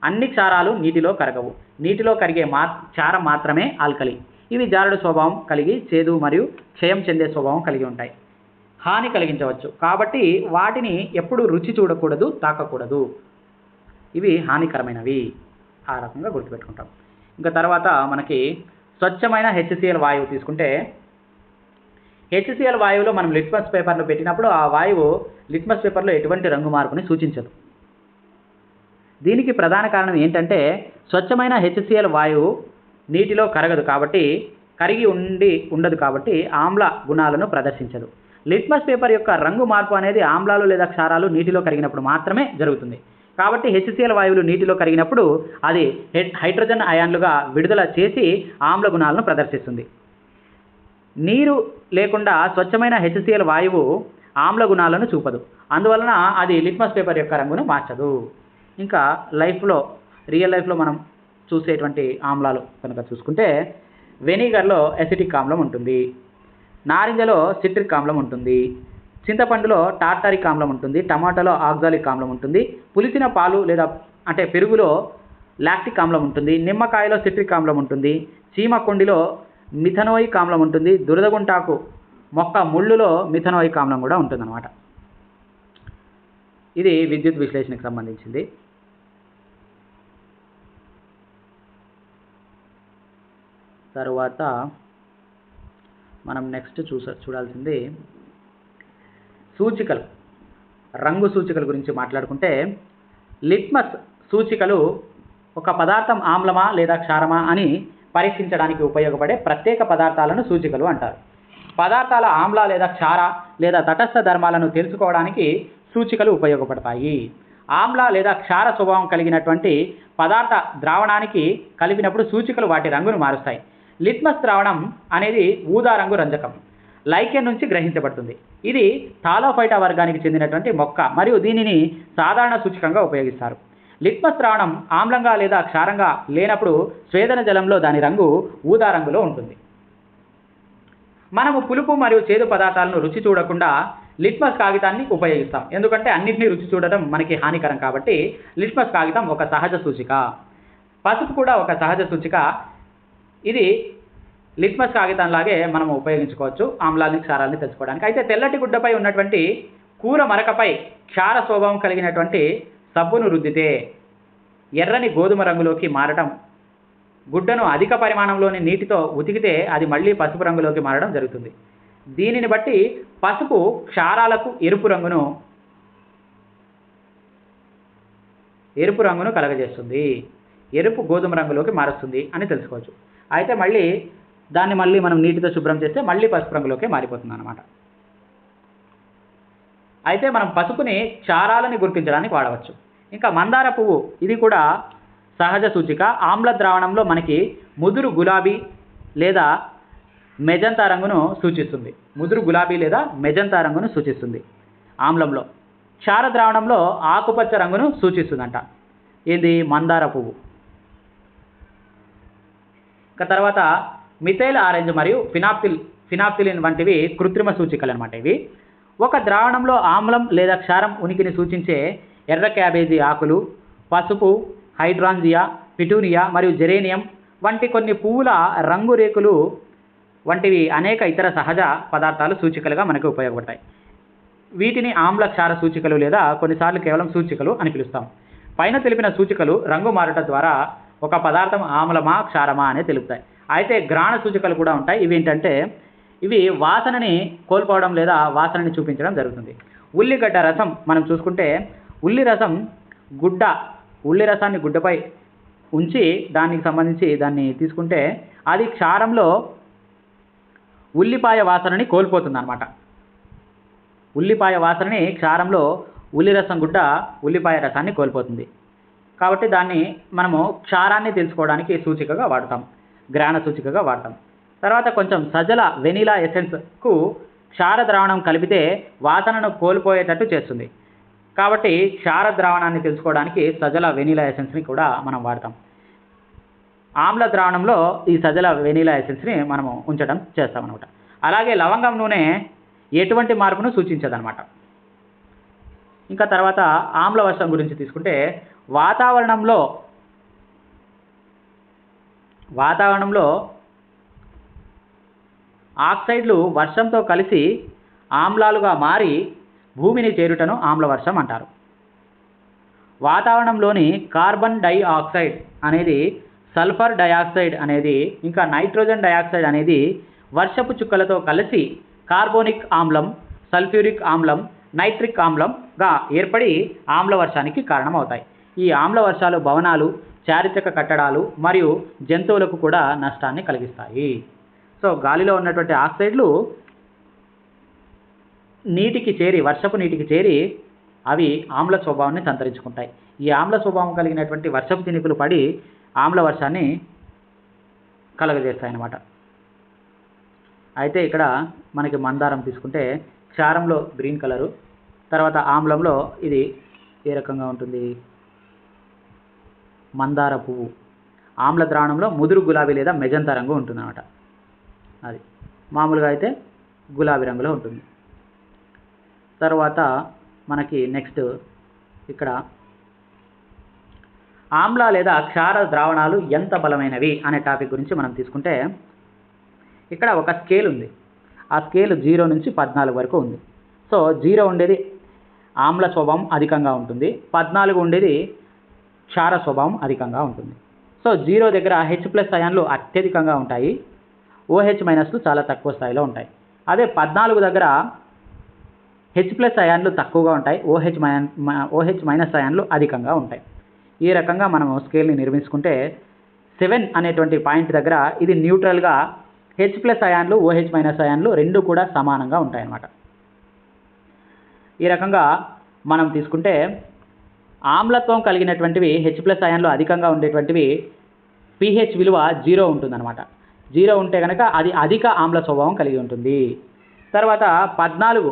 Speaker 2: అన్ని క్షారాలు నీటిలో కరగవు. నీటిలో కరిగే క్షారం మాత్రమే ఆల్కలి. ఇవి జారుడు స్వభావం కలిగి చేదు మరియు క్షయం చెందే స్వభావం కలిగి ఉంటాయి. హాని కలిగించవచ్చు కాబట్టి వాటిని ఎప్పుడు రుచి చూడకూడదు, తాకకూడదు. ఇవి హానికరమైనవి. ఆ రకంగా గుర్తుపెట్టుకుంటాం. ఇంకా తర్వాత మనకి స్వచ్ఛమైన HCl వాయువు తీసుకుంటే, HCl వాయువులో మనం లిట్మస్ పేపర్ను పెట్టినప్పుడు ఆ వాయువు లిట్మస్ పేపర్లో ఎటువంటి రంగు మార్పుని సూచించదు. దీనికి ప్రధాన కారణం ఏంటంటే, స్వచ్ఛమైన HCl వాయువు నీటిలో కరగదు కాబట్టి, ఉండదు కాబట్టి ఆమ్ల గుణాలను ప్రదర్శించదు. లిట్మస్ పేపర్ యొక్క రంగు మార్పు అనేది ఆమ్లాలు లేదా క్షారాలు నీటిలో కరిగినప్పుడు మాత్రమే జరుగుతుంది. కాబట్టి HCl వాయువులు నీటిలో కరిగినప్పుడు అది హైడ్రోజన్ అయాన్లుగా విడుదల చేసి ఆమ్ల గుణాలను ప్రదర్శిస్తుంది. నీరు లేకుండా స్వచ్ఛమైన HCl వాయువు ఆమ్ల గుణాలను చూపదు. అందువలన అది లిట్మస్ పేపర్ యొక్క రంగును మార్చదు.
Speaker 3: ఇంకా రియల్ లైఫ్లో మనం చూసేటువంటి ఆమ్లాలు కనుక చూసుకుంటే వెనిగర్లో ఎసిటిక్ ఆమ్లం ఉంటుంది, నారింజలో సిట్రిక్ ఆమ్లం ఉంటుంది, చింతపండులో టార్టారిక్ ఆమ్లం ఉంటుంది, టమాటాలో ఆక్సాలిక్ ఆమ్లం ఉంటుంది, పులిసిన పాలు లేదా అంటే పెరుగులో లాక్టిక్ ఆమ్లం ఉంటుంది, నిమ్మకాయలో సిట్రిక్ ఆమ్లం ఉంటుంది, చీమకొండిలో మిథనోయిక్ ఆమ్లం ఉంటుంది, దురదగుంటాకు మొక్క ముళ్ళులో మిథనోయిక్ ఆమ్లం కూడా ఉంటుందన్నమాట. ఇది విద్యుత్ విశ్లేషణకు సంబంధించింది. తరువాత మనం నెక్స్ట్ చూడాల్సింది సూచికలు, రంగు సూచికల గురించి మాట్లాడుకుంటే లిట్మస్ సూచికలు ఒక పదార్థం ఆమ్లమా లేదా క్షారమా అని పరీక్షించడానికి ఉపయోగపడే ప్రత్యేక పదార్థాలను సూచికలు అంటారు. పదార్థాల ఆమ్ల లేదా క్షార లేదా తటస్థ ధర్మాలను తెలుసుకోవడానికి సూచికలు ఉపయోగపడతాయి. ఆమ్ల లేదా క్షార స్వభావం కలిగినటువంటి పదార్థ ద్రావణానికి కలిపినప్పుడు సూచికలు వాటి రంగును మారుస్తాయి. లిట్మస్ ద్రావణం అనేది ఊదా రంగు రంజకం లైకెన్ నుంచి గ్రహించబడుతుంది. ఇది థాలోఫైటా వర్గానికి చెందినటువంటి మొక్క మరియు దీనిని సాధారణ సూచికంగా ఉపయోగిస్తారు. లిట్మస్ ద్రావణం ఆమ్లంగా లేదా క్షారంగా లేనప్పుడు స్వేదన జలంలో దాని రంగు ఊదా రంగులో ఉంటుంది. మనము పులుపు మరియు చేదు పదార్థాలను రుచి చూడకుండా లిట్మస్ కాగితాన్ని ఉపయోగిస్తాం, ఎందుకంటే అన్నింటినీ రుచి చూడటం మనకి హానికరం కాబట్టి. లిట్మస్ కాగితం ఒక సహజ సూచిక. పసుపు కూడా ఒక సహజ సూచిక. ఇది లిట్మస్ కాగితంలాగే మనం ఉపయోగించుకోవచ్చు ఆమ్లాన్ని క్షారాన్ని తెలుసుకోవడానికి. అయితే తెల్లటి గుడ్డపై ఉన్నటువంటి కూర మరకపై క్షార స్వభావం కలిగినటువంటి సబ్బును రుద్దితే ఎర్రని గోధుమ రంగులోకి మారటం, గుడ్డను అధిక పరిమాణంలోని నీటితో ఉతికితే అది మళ్ళీ పసుపు రంగులోకి మారడం జరుగుతుంది. దీనిని బట్టి పసుపు క్షారాలకు ఎరుపు రంగును కలగజేస్తుంది, ఎరుపు గోధుమ రంగులోకి మారుస్తుంది అని తెలుసుకోవచ్చు. అయితే దాన్ని మనం నీటితో శుభ్రం చేస్తే మళ్ళీ పసుపు రంగులోకి మారిపోతుంది అన్నమాట. అయితే మనం పసుపుని క్షారాలని గుర్తించడానికి వాడవచ్చు. ఇంకా మందార పువ్వు, ఇది కూడా సహజ సూచిక. ఆమ్ల ద్రావణంలో మనకి ముదురు గులాబీ లేదా మెజంతా రంగును సూచిస్తుంది. ముదురు గులాబీ లేదా మెజంతా రంగును సూచిస్తుంది ఆమ్లంలో. క్షార ద్రావణంలో ఆకుపచ్చ రంగును సూచిస్తుందంట. ఇది మందార పువ్వు. ఇక తర్వాత మిథైల్ ఆరెంజ్ మరియు ఫినాప్థిలిన్ వంటివి కృత్రిమ సూచికలు అనమాట. ఇవి ఒక ద్రావణంలో ఆమ్లం లేదా క్షారం ఉనికిని సూచించే ఎర్ర క్యాబేజీ ఆకులు, పసుపు, హైడ్రాంజియా, పిటూనియా మరియు జెరేనియం వంటి కొన్ని పువ్వుల రంగు రేకులు వంటివి అనేక ఇతర సహజ పదార్థాలు సూచికలుగా మనకు ఉపయోగపడతాయి. వీటిని ఆమ్ల క్షార సూచికలు లేదా కొన్నిసార్లు కేవలం సూచికలు అని పిలుస్తాం. పైన తెలిపిన సూచికలు రంగు మారుట ద్వారా ఒక పదార్థం ఆమ్లమా క్షారమా అని తెలుపుతాయి. అయితే గ్రాణ సూచికలు కూడా ఉంటాయి. ఇవి ఏంటంటే ఇవి వాసనని కోల్పోవడం లేదా వాసనని చూపించడం జరుగుతుంది. ఉల్లిగడ్డ రసం మనం చూసుకుంటే ఉల్లి రసాన్ని గుడ్డపై ఉంచి దానికి సంబంధించి దాన్ని తీసుకుంటే అది క్షారంలో ఉల్లిపాయ వాసనని కోల్పోతుంది అన్నమాట. ఉల్లిపాయ వాసనని క్షారంలో ఉల్లిపాయ రసాన్ని కోల్పోతుంది. కాబట్టి దాన్ని మనము క్షారాన్ని తెలుసుకోవడానికి సూచికగా వాడతాం, గ్రాణ సూచికగా వాడతాం. తర్వాత కొంచెం సజల వెనిలా ఎసెన్స్కు క్షార ద్రావణం కలిపితే వాసనను కోల్పోయేటట్టు చేస్తుంది. కాబట్టి క్షార ద్రావణాన్ని తెలుసుకోవడానికి సజల వెనిలా ఎసెన్స్ని కూడా మనం వాడతాం. ఆమ్ల ద్రావణంలో ఈ సజల వెనిలా ఎసెన్స్ని మనము ఉంచడం చేస్తామన్నమాట. అలాగే లవంగం నూనె ఎటువంటి మార్పును సూచించదన్నమాట. ఇంకా తర్వాత ఆమ్ల వర్షం గురించి తీసుకుంటే వాతావరణంలో ఆక్సైడ్లు వర్షంతో కలిసి ఆమ్లాలుగా మారి భూమిని చేరుటను ఆమ్లవర్షం అంటారు. వాతావరణంలోని కార్బన్ డైఆక్సైడ్ అనేది, సల్ఫర్ డయాక్సైడ్ అనేది, ఇంకా నైట్రోజన్ డయాక్సైడ్ అనేది వర్షపు చుక్కలతో కలిసి కార్బోనిక్ ఆమ్లం, సల్ఫ్యూరిక్ ఆమ్లం, నైట్రిక్ ఆమ్లంగా ఏర్పడి ఆమ్లవర్షానికి కారణమవుతాయి. ఈ ఆమ్లవర్షాలు భవనాలు, చారిత్రక కట్టడాలు మరియు జంతువులకు కూడా నష్టాన్ని కలిగిస్తాయి. సో గాలిలో ఉన్నటువంటి ఆక్సైడ్లు వర్షపు నీటికి చేరి అవి ఆమ్ల స్వభావాన్ని సంతరించుకుంటాయి. ఈ ఆమ్ల స్వభావం కలిగినటువంటి వర్షపు చినుకులు పడి ఆమ్ల వర్షాన్ని కలగజేస్తాయి అన్నమాట. అయితే ఇక్కడ మనకి మందారం తీసుకుంటే క్షారంలో గ్రీన్ కలరు, తర్వాత ఆమ్లంలో ఇది ఏ రకంగా ఉంటుంది, మందార పువ్వు. ఆమ్ల ద్రావణంలో ముదురు గులాబీ లేదా మెజంతా రంగు ఉంటుందన్నమాట. అది మామూలుగా అయితే గులాబీ రంగులో ఉంటుంది. తర్వాత మనకి నెక్స్ట్ ఇక్కడ ఆమ్ల లేదా క్షార ద్రావణాలు ఎంత బలమైనవి అనే టాపిక్ గురించి మనం తీసుకుంటే ఇక్కడ ఒక స్కేల్ ఉంది. ఆ స్కేల్ 0 నుంచి 14 వరకు ఉంది. సో 0 ఉండేది ఆమ్ల స్వభావం అధికంగా ఉంటుంది, 14 ఉండేది క్షార స్వభావం అధికంగా ఉంటుంది. సో 0 దగ్గర H+ అయాన్లు అత్యధికంగా ఉంటాయి, OH- చాలా తక్కువ స్థాయిలో ఉంటాయి. అదే 14 దగ్గర H+ అయాన్లు తక్కువగా ఉంటాయి, OH- అయాన్లు అధికంగా ఉంటాయి. ఈ రకంగా మనము స్కేల్ని నిర్మించుకుంటే 7 అనేటువంటి పాయింట్ దగ్గర ఇది న్యూట్రల్గా H+ అయాన్లు OH- అయాన్లు రెండు కూడా సమానంగా ఉంటాయన్నమాట. ఈ రకంగా మనం తీసుకుంటే ఆమ్లత్వం కలిగినటువంటివి H+ అయాన్లు అధికంగా ఉండేటువంటివి pH విలువ 0 ఉంటుందన్నమాట. 0 ఉంటే కనుక అది అధిక ఆమ్ల స్వభావం కలిగి ఉంటుంది. తర్వాత 14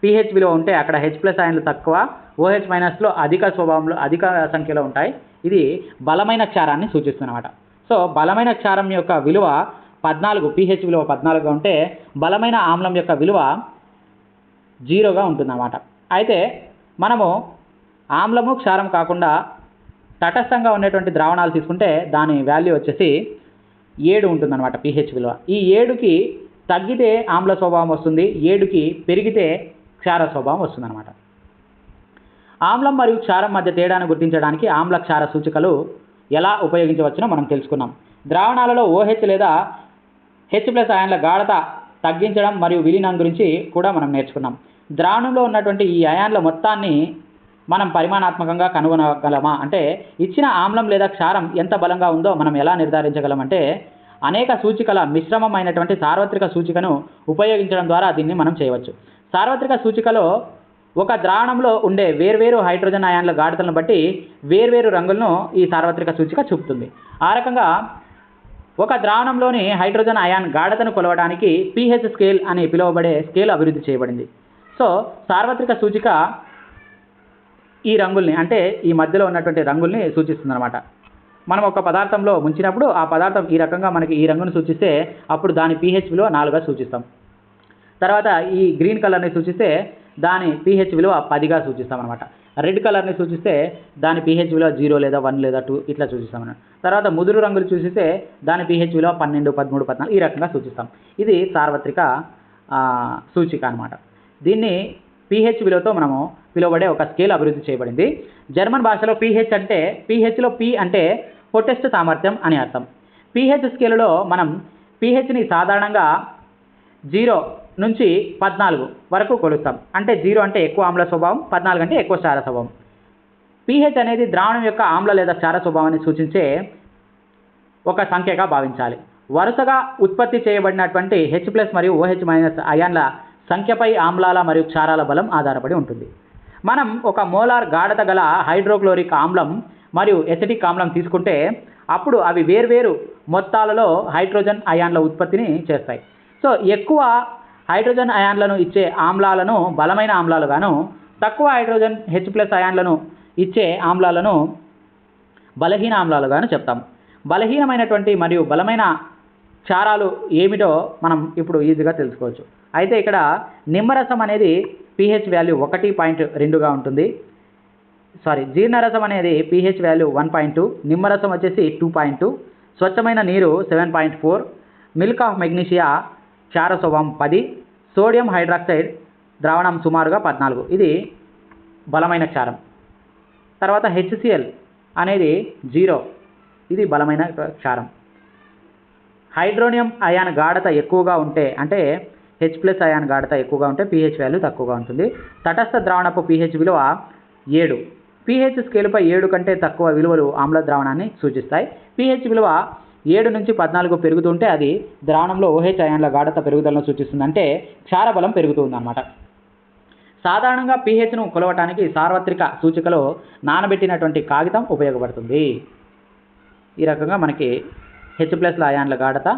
Speaker 3: pH విలువ ఉంటే అక్కడ H+ అయాన్లు తక్కువ, OH- అధిక స్వభావంలో అధిక సంఖ్యలో ఉంటాయి. ఇది బలమైన క్షారాన్ని సూచిస్తుందన్నమాట. సో బలమైన క్షారం యొక్క విలువ 14, pH విలువ 14గా ఉంటే బలమైన ఆమ్లం యొక్క విలువ 0గా ఉంటుందన్నమాట. అయితే మనము ఆమ్లము క్షారం కాకుండా తటస్థంగా ఉండేటువంటి ద్రావణాలు తీసుకుంటే దాని వాల్యూ వచ్చేసి 7 ఉంటుందన్నమాట pH విలువ. ఈ 7కి తగ్గితే ఆమ్ల స్వభావం వస్తుంది, 7కి పెరిగితే క్షార స్వభావం వస్తుందన్నమాట. ఆమ్లం మరియు క్షారం మధ్య తేడాను గుర్తించడానికి ఆమ్ల క్షార సూచికలు ఎలా ఉపయోగించవచ్చునో మనం తెలుసుకున్నాం. ద్రావణాలలో OH లేదా H+ అయాన్ల గాఢత తగ్గించడం మరియు విలీనం గురించి కూడా మనం నేర్చుకున్నాం. ద్రావణంలో ఉన్నటువంటి ఈ అయాన్ల మొత్తాన్ని మనం పరిమాణాత్మకంగా కనుగొనగలమా అంటే ఇచ్చిన ఆమ్లం లేదా క్షారం ఎంత బలంగా ఉందో మనం ఎలా నిర్ధారించగలమంటే అనేక సూచికల మిశ్రమం అయినటువంటి సార్వత్రిక సూచికను ఉపయోగించడం ద్వారా దీన్ని మనం చేయవచ్చు. సార్వత్రిక సూచికలో ఒక ద్రావణంలో ఉండే వేర్వేరు హైడ్రోజన్ అయాన్ల గాఢతలను బట్టి వేర్వేరు రంగులను ఈ సార్వత్రిక సూచిక చూపుతుంది. ఆ రకంగా ఒక ద్రావణంలోని హైడ్రోజన్ అయాన్ గాఢతను కొలవడానికి pH స్కేల్ అని పిలువబడే స్కేల్ అభివృద్ధి చేయబడింది. సో సార్వత్రిక సూచిక ఈ రంగుల్ని అంటే ఈ మధ్యలో ఉన్నటువంటి రంగుల్ని సూచిస్తుందన్నమాట. మనం ఒక పదార్థంలో ముంచినప్పుడు ఆ పదార్థం ఈ రకంగా మనకి ఈ రంగును సూచిస్తే అప్పుడు దాని pH విలువ 4గా సూచిస్తాం. తర్వాత ఈ గ్రీన్ కలర్ని సూచిస్తే దాని pH విలువ 10గా సూచిస్తామన్నమాట. రెడ్ కలర్ని సూచిస్తే దాని pH విలువ 0 లేదా 1 లేదా 2 ఇట్లా సూచిస్తామన్నమాట. తర్వాత ముదురు రంగులు చూసిస్తే దాని pH విలువ 12, 13, 14 ఈ రకంగా సూచిస్తాం. ఇది సార్వత్రిక సూచిక అన్నమాట. దీన్ని pH విలువతో మనము పిలువబడే ఒక స్కేల్ అభివృద్ధి చేయబడింది. జర్మన్ భాషలో pHలో P అంటే పొటెస్ట్ సామర్థ్యం అని అర్థం. pH స్కేలులో మనం pHని సాధారణంగా 0 నుంచి 14 వరకు కొలుస్తాం. అంటే 0 అంటే ఎక్కువ ఆమ్ల స్వభావం, 14 అంటే ఎక్కువ క్షార స్వభావం. pH అనేది ద్రావణం యొక్క ఆమ్ల లేదా క్షార స్వభావాన్ని సూచించే ఒక సంఖ్యగా భావించాలి. వరుసగా ఉత్పత్తి చేయబడినటువంటి H+ మరియు OH- అయాన్ల సంఖ్యపై ఆమ్లాల మరియు క్షారాల బలం ఆధారపడి ఉంటుంది. మనం ఒక మోలార్ గాఢత గల హైడ్రోక్లోరిక్ ఆమ్లం మరియు ఎసిటిక్ ఆమ్లం తీసుకుంటే అప్పుడు అవి వేర్వేరు మొత్తాలలో హైడ్రోజన్ అయాన్ల ఉత్పత్తిని చేస్తాయి. సో ఎక్కువ హైడ్రోజన్ అయాన్లను ఇచ్చే ఆమ్లాలను బలమైన ఆమ్లాలుగాను, తక్కువ హైడ్రోజన్ H+ అయాన్లను ఇచ్చే ఆమ్లాలను బలహీన ఆమ్లాలుగాను చెప్తాము. బలహీనమైనటువంటి మరియు బలమైన క్షారాలు ఏమిటో మనం ఇప్పుడు ఈజీగా తెలుసుకోవచ్చు. అయితే ఇక్కడ నిమ్మరసం అనేది pH వాల్యూ 1.2గా ఉంటుంది. జీర్ణరసం అనేది pH వాల్యూ 1.2, నిమ్మరసం వచ్చేసి 2.2, స్వచ్ఛమైన నీరు 7.4, మిల్క్ ఆఫ్ మెగ్నీషియా క్షార స్వభావం 10, సోడియం హైడ్రాక్సైడ్ ద్రావణం సుమారుగా 14. ఇది బలమైన క్షారం. తర్వాత HCl అనేది 0, ఇది బలమైన క్షారం. హైడ్రోనియం అయాన్ గాఢత ఎక్కువగా ఉంటే అంటే H+ అయాన్ గాఢత ఎక్కువగా ఉంటే pH వాల్యూ తక్కువగా ఉంటుంది. తటస్థ ద్రావణపు pH విలువ 7. pH స్కేలుపై 7 కంటే తక్కువ విలువలు ఆమ్ల ద్రావణాన్ని సూచిస్తాయి. pH విలువ 7 నుంచి 14 పెరుగుతుంటే అది ద్రావణంలో OH అయాన్ల గాఢత పెరుగుదలను సూచిస్తుంది, అంటే క్షార బలం పెరుగుతుందన్నమాట. సాధారణంగా pHను కొలవటానికి సార్వత్రిక సూచికలో నానబెట్టినటువంటి కాగితం ఉపయోగపడుతుంది. ఈ రకంగా మనకి H+ అయాన్ల గాఢత,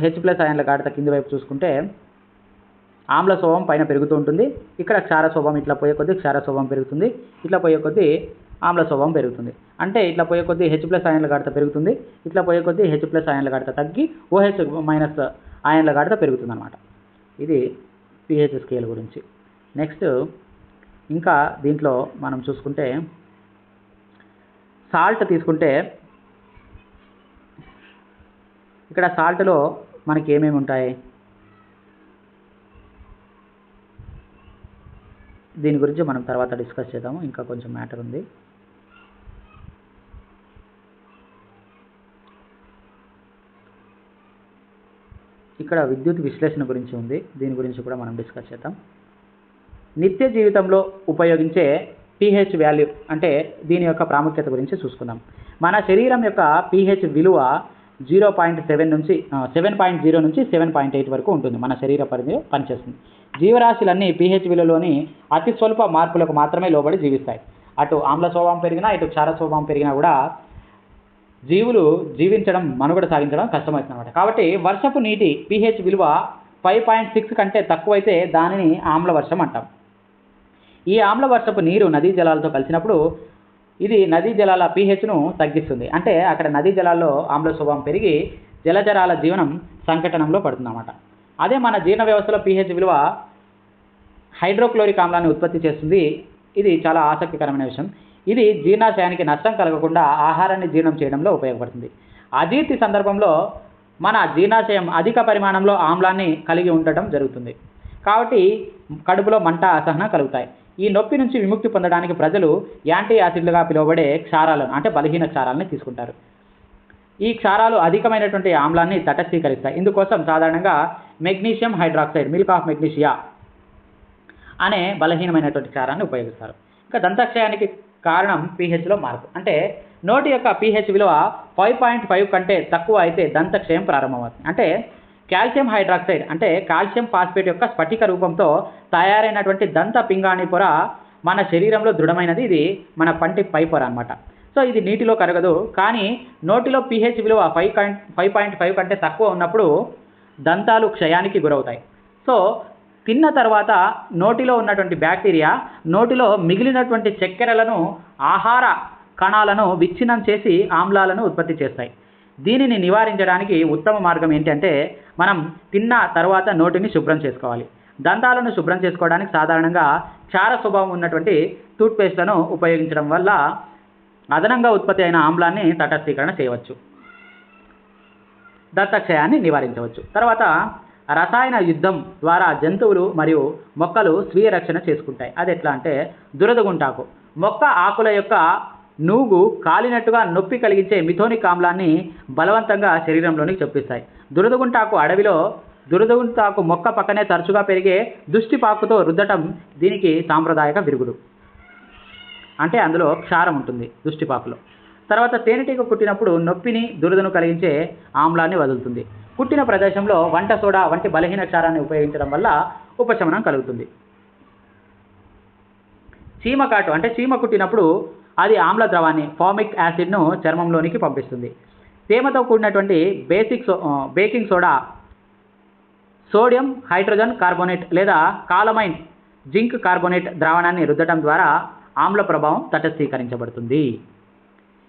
Speaker 3: H+ అయాన్ల గాఢత కింది వైపు చూసుకుంటే ఆమ్ల స్వభావం పైన పెరుగుతూ ఉంటుంది. ఇక్కడ క్షార స్వభావం ఇట్లా పోయే కొద్దీ క్షార స్వభావం పెరుగుతుంది, ఇట్లా పోయే కొద్దీ ఆమ్ల స్వభావం పెరుగుతుంది. అంటే ఇట్లా పోయే కొద్దీ H+ అయాన్ల గాఢత పెరుగుతుంది, ఇట్లా పోయే కొద్దీ H+ అయాన్ల గాఢత తగ్గి OH- అయాన్ల గాఢత పెరుగుతుంది అనమాట. ఇది pH స్కేల్ గురించి. నెక్స్ట్ ఇంకా దీంట్లో మనం చూసుకుంటే సాల్ట్ తీసుకుంటే ఇక్కడ సాల్ట్లో మనకి ఏమేమి ఉంటాయి, దీని గురించి మనం తర్వాత డిస్కస్ చేద్దాము, ఇంకా కొంచెం మ్యాటర్ ఉంది. ఇక్కడ విద్యుత్ విశ్లేషణ గురించి ఉంది, దీని గురించి కూడా మనం డిస్కస్ చేద్దాం. నిత్య జీవితంలో ఉపయోగించే pH వాల్యూ అంటే దీని యొక్క ప్రాముఖ్యత గురించి చూసుకుందాం. మన శరీరం యొక్క pH విలువ 7.0 నుంచి 7.8 వరకు ఉంటుంది. మన శరీర పరిధిలో పనిచేస్తుంది. జీవరాశులన్నీ pH విలువలోని అతి స్వల్ప మార్పులకు మాత్రమే లోబడి జీవిస్తాయి. అటు ఆమ్ల స్వభావం పెరిగినా ఇటు క్షార స్వభావం పెరిగినా కూడా జీవులు జీవించడం, మనుగడ సాగించడం కష్టమవుతుంది అన్నమాట. కాబట్టి వర్షపు నీటి pH విలువ 5.6 కంటే తక్కువైతే దానిని ఆమ్ల వర్షం అంటాం. ఈ ఆమ్ల వర్షపు నీరు నదీ జలాలతో కలిసినప్పుడు ఇది నదీ జలాల pHను తగ్గిస్తుంది. అంటే అక్కడ నదీ జలాల్లో ఆమ్ల స్వభావం పెరిగి జలచరాల జీవనం సంకటనంలో పడుతుందన్నమాట. అదే మన జీర్ణ వ్యవస్థలో pH విలువ హైడ్రోక్లోరిక్ ఆమ్లాన్ని ఉత్పత్తి చేస్తుంది. ఇది చాలా ఆసక్తికరమైన విషయం. ఇది జీర్ణాశయానికి నష్టం కలగకుండా ఆహారాన్ని జీర్ణం చేయడంలో ఉపయోగపడుతుంది. అజీర్తి సందర్భంలో మన జీర్ణాశయం అధిక పరిమాణంలో ఆమ్లాన్ని కలిగి ఉండటం జరుగుతుంది. కాబట్టి కడుపులో మంట, అసహనం కలుగుతాయి. ఈ నొప్పి నుంచి విముక్తి పొందడానికి ప్రజలు యాంటీ యాసిడ్లుగా పిలువబడే క్షారాలను అంటే బలహీన క్షారాలని తీసుకుంటారు. ఈ క్షారాలు అధికమైనటువంటి ఆమ్లాన్ని తటస్థీకరిస్తాయి. ఇందుకోసం సాధారణంగా magnesium hydroxide, milk of magnesia అనే బలహీనమైనటువంటి క్షారాన్ని ఉపయోగిస్తారు. ఇంకా దంతక్షయానికి కారణం pHలో మార్పు. అంటే నోటి యొక్క pH విలువ 5.5 కంటే తక్కువ అయితే దంతక్షయం ప్రారంభమవుతుంది. అంటే కాల్షియం హైడ్రాక్సైడ్ అంటే కాల్షియం ఫాస్ఫేట్ యొక్క స్ఫటిక రూపంతో తయారైనటువంటి దంత పింగాణి పొర మన శరీరంలో దృఢమైనది. ఇది మన పంటి పై పొర అనమాట. సో ఇది నీటిలో కరగదు. కానీ నోటిలో pH విలువ 5.5 కంటే తక్కువ ఉన్నప్పుడు దంతాలు క్షయానికి గురవుతాయి. సో తిన్న తర్వాత నోటిలో ఉన్నటువంటి బ్యాక్టీరియా నోటిలో మిగిలినటువంటి చక్కెరలను, ఆహార కణాలను విచ్ఛిన్నం చేసి ఆమ్లాలను ఉత్పత్తి చేస్తాయి. దీనిని నివారించడానికి ఉత్తమ మార్గం ఏంటంటే మనం తిన్న తర్వాత నోటిని శుభ్రం చేసుకోవాలి. దంతాలను శుభ్రం చేసుకోవడానికి సాధారణంగా క్షార స్వభావం ఉన్నటువంటి టూత్పేస్ట్లను ఉపయోగించడం వల్ల అదనంగా ఉత్పత్తి అయిన ఆమ్లాన్ని తటస్థీకరణ చేయవచ్చు, దంతక్షయాన్ని నివారించవచ్చు. తర్వాత రసాయన యుద్ధం ద్వారా జంతువులు మరియు మొక్కలు స్వీయ రక్షణ చేసుకుంటాయి. అది ఎట్లా అంటే దురదగుంటాకు మొక్క ఆకుల యొక్క నూగు కాలినట్టుగా నొప్పి కలిగించే మిథోనిక్ ఆమ్లాన్ని బలవంతంగా శరీరంలోనికి చొప్పిస్తాయి. దురదగుంటాకు అడవిలో దురదగుంటాకు మొక్క పక్కనే తరచుగా పెరిగే దుష్టిపాకుతో రుద్దటం దీనికి సాంప్రదాయక విరుగుడు. అంటే అందులో క్షారం ఉంటుంది దుష్టిపాకులో. తర్వాత తేనెటీగ కుట్టినప్పుడు నొప్పిని, దురదను కలిగించే ఆమ్లాన్ని వదులుతుంది. కుట్టిన ప్రదేశంలో వంట సోడా వంటి బలహీన క్షారాన్ని ఉపయోగించడం వల్ల ఉపశమనం కలుగుతుంది. చీమకాటు అంటే చీమ కుట్టినప్పుడు అది ఆమ్ల ద్రవాన్ని, ఫామిక్ యాసిడ్ను చర్మంలోనికి పంపిస్తుంది. తేమతో కూడినటువంటి baking soda, sodium hydrogen carbonate లేదా కాలమైన్ జింక్ కార్బోనేట్ ద్రావణాన్ని రుద్దటం ద్వారా ఆమ్ల ప్రభావం తటస్థీకరించబడుతుంది.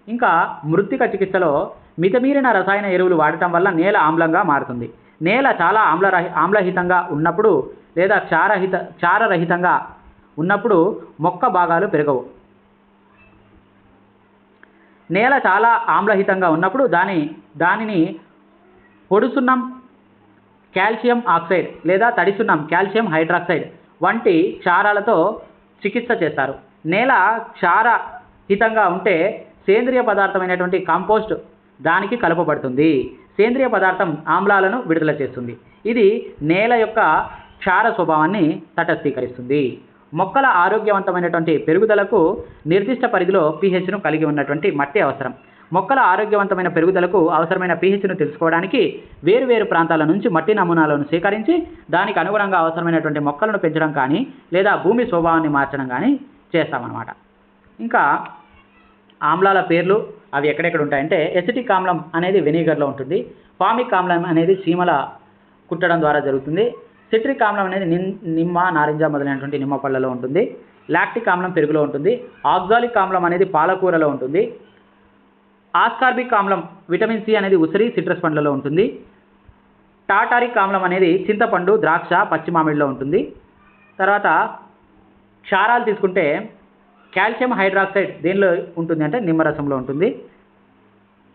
Speaker 3: ఇంకా మృత్తిక చికిత్సలో మితమీరిన రసాయన ఎరువులు వాడటం వల్ల నేల ఆమ్లంగా మారుతుంది. నేల చాలా ఆమ్లరహితంగా ఉన్నప్పుడు లేదా క్షారరహితంగా ఉన్నప్పుడు మొక్క భాగాలు పెరగవు. నేల చాలా ఆమ్లహితంగా ఉన్నప్పుడు దానిని పొడుసున్నం కాల్షియం ఆక్సైడ్ లేదా తడిసున్నం కాల్షియం హైడ్రాక్సైడ్ వంటి క్షారాలతో చికిత్స చేస్తారు. నేల క్షారహితంగా ఉంటే సేంద్రియ పదార్థమైనటువంటి కాంపోస్ట్ దానికి కలపబడుతుంది. సేంద్రియ పదార్థం ఆమ్లాలను విడుదల చేస్తుంది. ఇది నేల యొక్క క్షార స్వభావాన్ని తటస్థీకరిస్తుంది. మొక్కల ఆరోగ్యవంతమైనటువంటి పెరుగుదలకు నిర్దిష్ట పరిధిలో pHను కలిగి ఉన్నటువంటి మట్టి అవసరం. మొక్కల ఆరోగ్యవంతమైన పెరుగుదలకు అవసరమైన pHను తెలుసుకోవడానికి వేరువేరు ప్రాంతాల నుంచి మట్టి నమూనాలను సేకరించి దానికి అనుగుణంగా అవసరమైనటువంటి మొక్కలను పెంచడం కానీ లేదా భూమి స్వభావాన్ని మార్చడం కానీ చేస్తామన్నమాట. ఇంకా ఆమ్లాల పేర్లు అవి ఎక్కడెక్కడ ఉంటాయంటే ఎసిటిక్ ఆమ్లం అనేది వెనిగర్లో ఉంటుంది. ఫామిక్ ఆమ్లం అనేది చీమల కుట్టడం ద్వారా జరుగుతుంది. సిట్రిక్ ఆమ్లం అనేది నిమ్మ, నారింజ మొదలైనటువంటి నిమ్మ పళ్ళలో ఉంటుంది. లాక్టిక్ ఆమ్లం పెరుగులో ఉంటుంది. ఆక్సాలిక్ ఆమ్లం అనేది పాలకూరలో ఉంటుంది. ఆస్కార్బిక్ ఆమ్లం విటమిన్ సి అనేది ఉసిరి సిట్రస్ పండ్లలో ఉంటుంది. టాటారిక్ ఆమ్లం అనేది చింతపండు, ద్రాక్ష, పచ్చి మామిడిలో ఉంటుంది. తర్వాత క్షారాలు తీసుకుంటే కాల్షియం హైడ్రాక్సైడ్ దేనిలో ఉంటుంది అంటే నిమ్మరసంలో ఉంటుంది.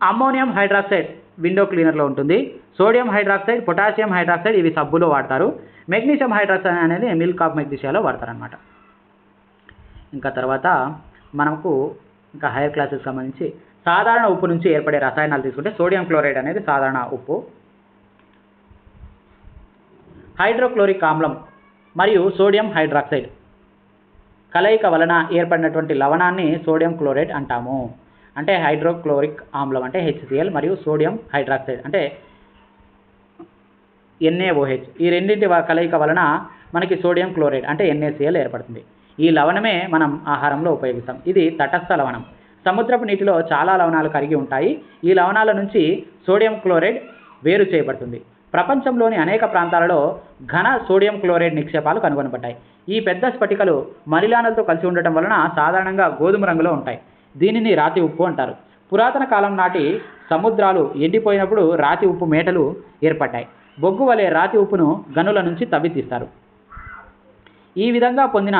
Speaker 3: అమ్మోనియం హైడ్రాక్సైడ్ విండో క్లీనర్లో ఉంటుంది. సోడియం హైడ్రాక్సైడ్, పొటాషియం హైడ్రాక్సైడ్ ఇవి సబ్బులో వాడతారు. మెగ్నీషియం హైడ్రాక్సైడ్ అనేది మిల్క్ ఆఫ్ మెగ్నీషియాలో వాడతారనమాట. ఇంకా తర్వాత మనకు ఇంకా హైయర్ క్లాసెస్ సంబంధించి సాధారణ ఉప్పు నుంచి ఏర్పడే రసాయనాలు తీసుకుంటే సోడియం క్లోరైడ్ అనేది సాధారణ ఉప్పు. హైడ్రోక్లోరిక్ ఆమ్లం మరియు సోడియం హైడ్రాక్సైడ్ కలయిక వలన ఏర్పడినటువంటి లవణాన్ని సోడియం క్లోరైడ్ అంటాము. అంటే హైడ్రోక్లోరిక్ ఆమ్లం అంటే HCl మరియు సోడియం హైడ్రాక్సైడ్ అంటే NaOH ఈ రెండింటి కలయిక వలన మనకి సోడియం క్లోరైడ్ అంటే NaCl ఏర్పడుతుంది. ఈ లవణమే మనం ఆహారంలో ఉపయోగిస్తాం. ఇది తటస్థ లవణం. సముద్రపు నీటిలో చాలా లవణాలు కరిగి ఉంటాయి. ఈ లవణాల నుంచి సోడియం క్లోరైడ్ వేరు చేయబడుతుంది. ప్రపంచంలోని అనేక ప్రాంతాలలో ఘన సోడియం క్లోరైడ్ నిక్షేపాలు కనుగొనబడ్డాయి. ఈ పెద్ద స్ఫటికలు మలిలాలతో కలిసి ఉండటం వలన సాధారణంగా గోధుమ రంగులో ఉంటాయి. దీనిని రాతి ఉప్పు అంటారు. పురాతన కాలం నాటి సముద్రాలు ఎండిపోయినప్పుడు రాతి ఉప్పు మేటలు ఏర్పడ్డాయి. బొగ్గు వలె రాతి ఉప్పును గనుల నుంచి తవ్వి తీస్తారు. ఈ విధంగా పొందిన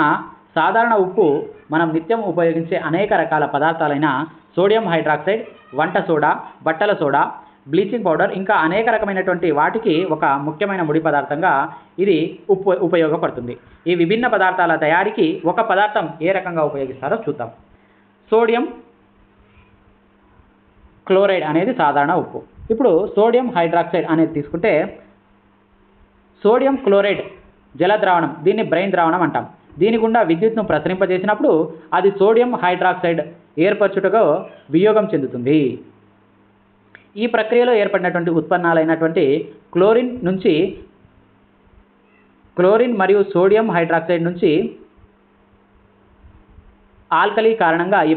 Speaker 3: సాధారణ ఉప్పు మనం నిత్యం ఉపయోగించే అనేక రకాల పదార్థాలైన సోడియం హైడ్రాక్సైడ్, వంట సోడా, బట్టల సోడా, బ్లీచింగ్ పౌడర్ ఇంకా అనేక రకమైనటువంటి వాటికి ఒక ముఖ్యమైన ముడి పదార్థంగా ఇది ఉపయోగపడుతుంది. ఈ విభిన్న పదార్థాల తయారీకి ఒక పదార్థం ఏ రకంగా ఉపయోగిస్తారో చూద్దాం. సోడియం క్లోరైడ్ అనేది సాధారణ ఉప్పు. ఇప్పుడు సోడియం హైడ్రాక్సైడ్ అనేది తీసుకుంటే సోడియం క్లోరైడ్ జల ద్రావణం, దీన్ని బ్రెయిన్ ద్రావణం అంటాం. దీని గుండా విద్యుత్ను ప్రసరింపజేసినప్పుడు అది సోడియం హైడ్రాక్సైడ్ ఏర్పరచుటకు వియోగం చెందుతుంది. ఈ ప్రక్రియలో ఏర్పడినటువంటి ఉత్పన్నాలైనటువంటి క్లోరిన్ మరియు సోడియం హైడ్రాక్సైడ్ నుంచి ఆల్కలీ కారణంగా ఈ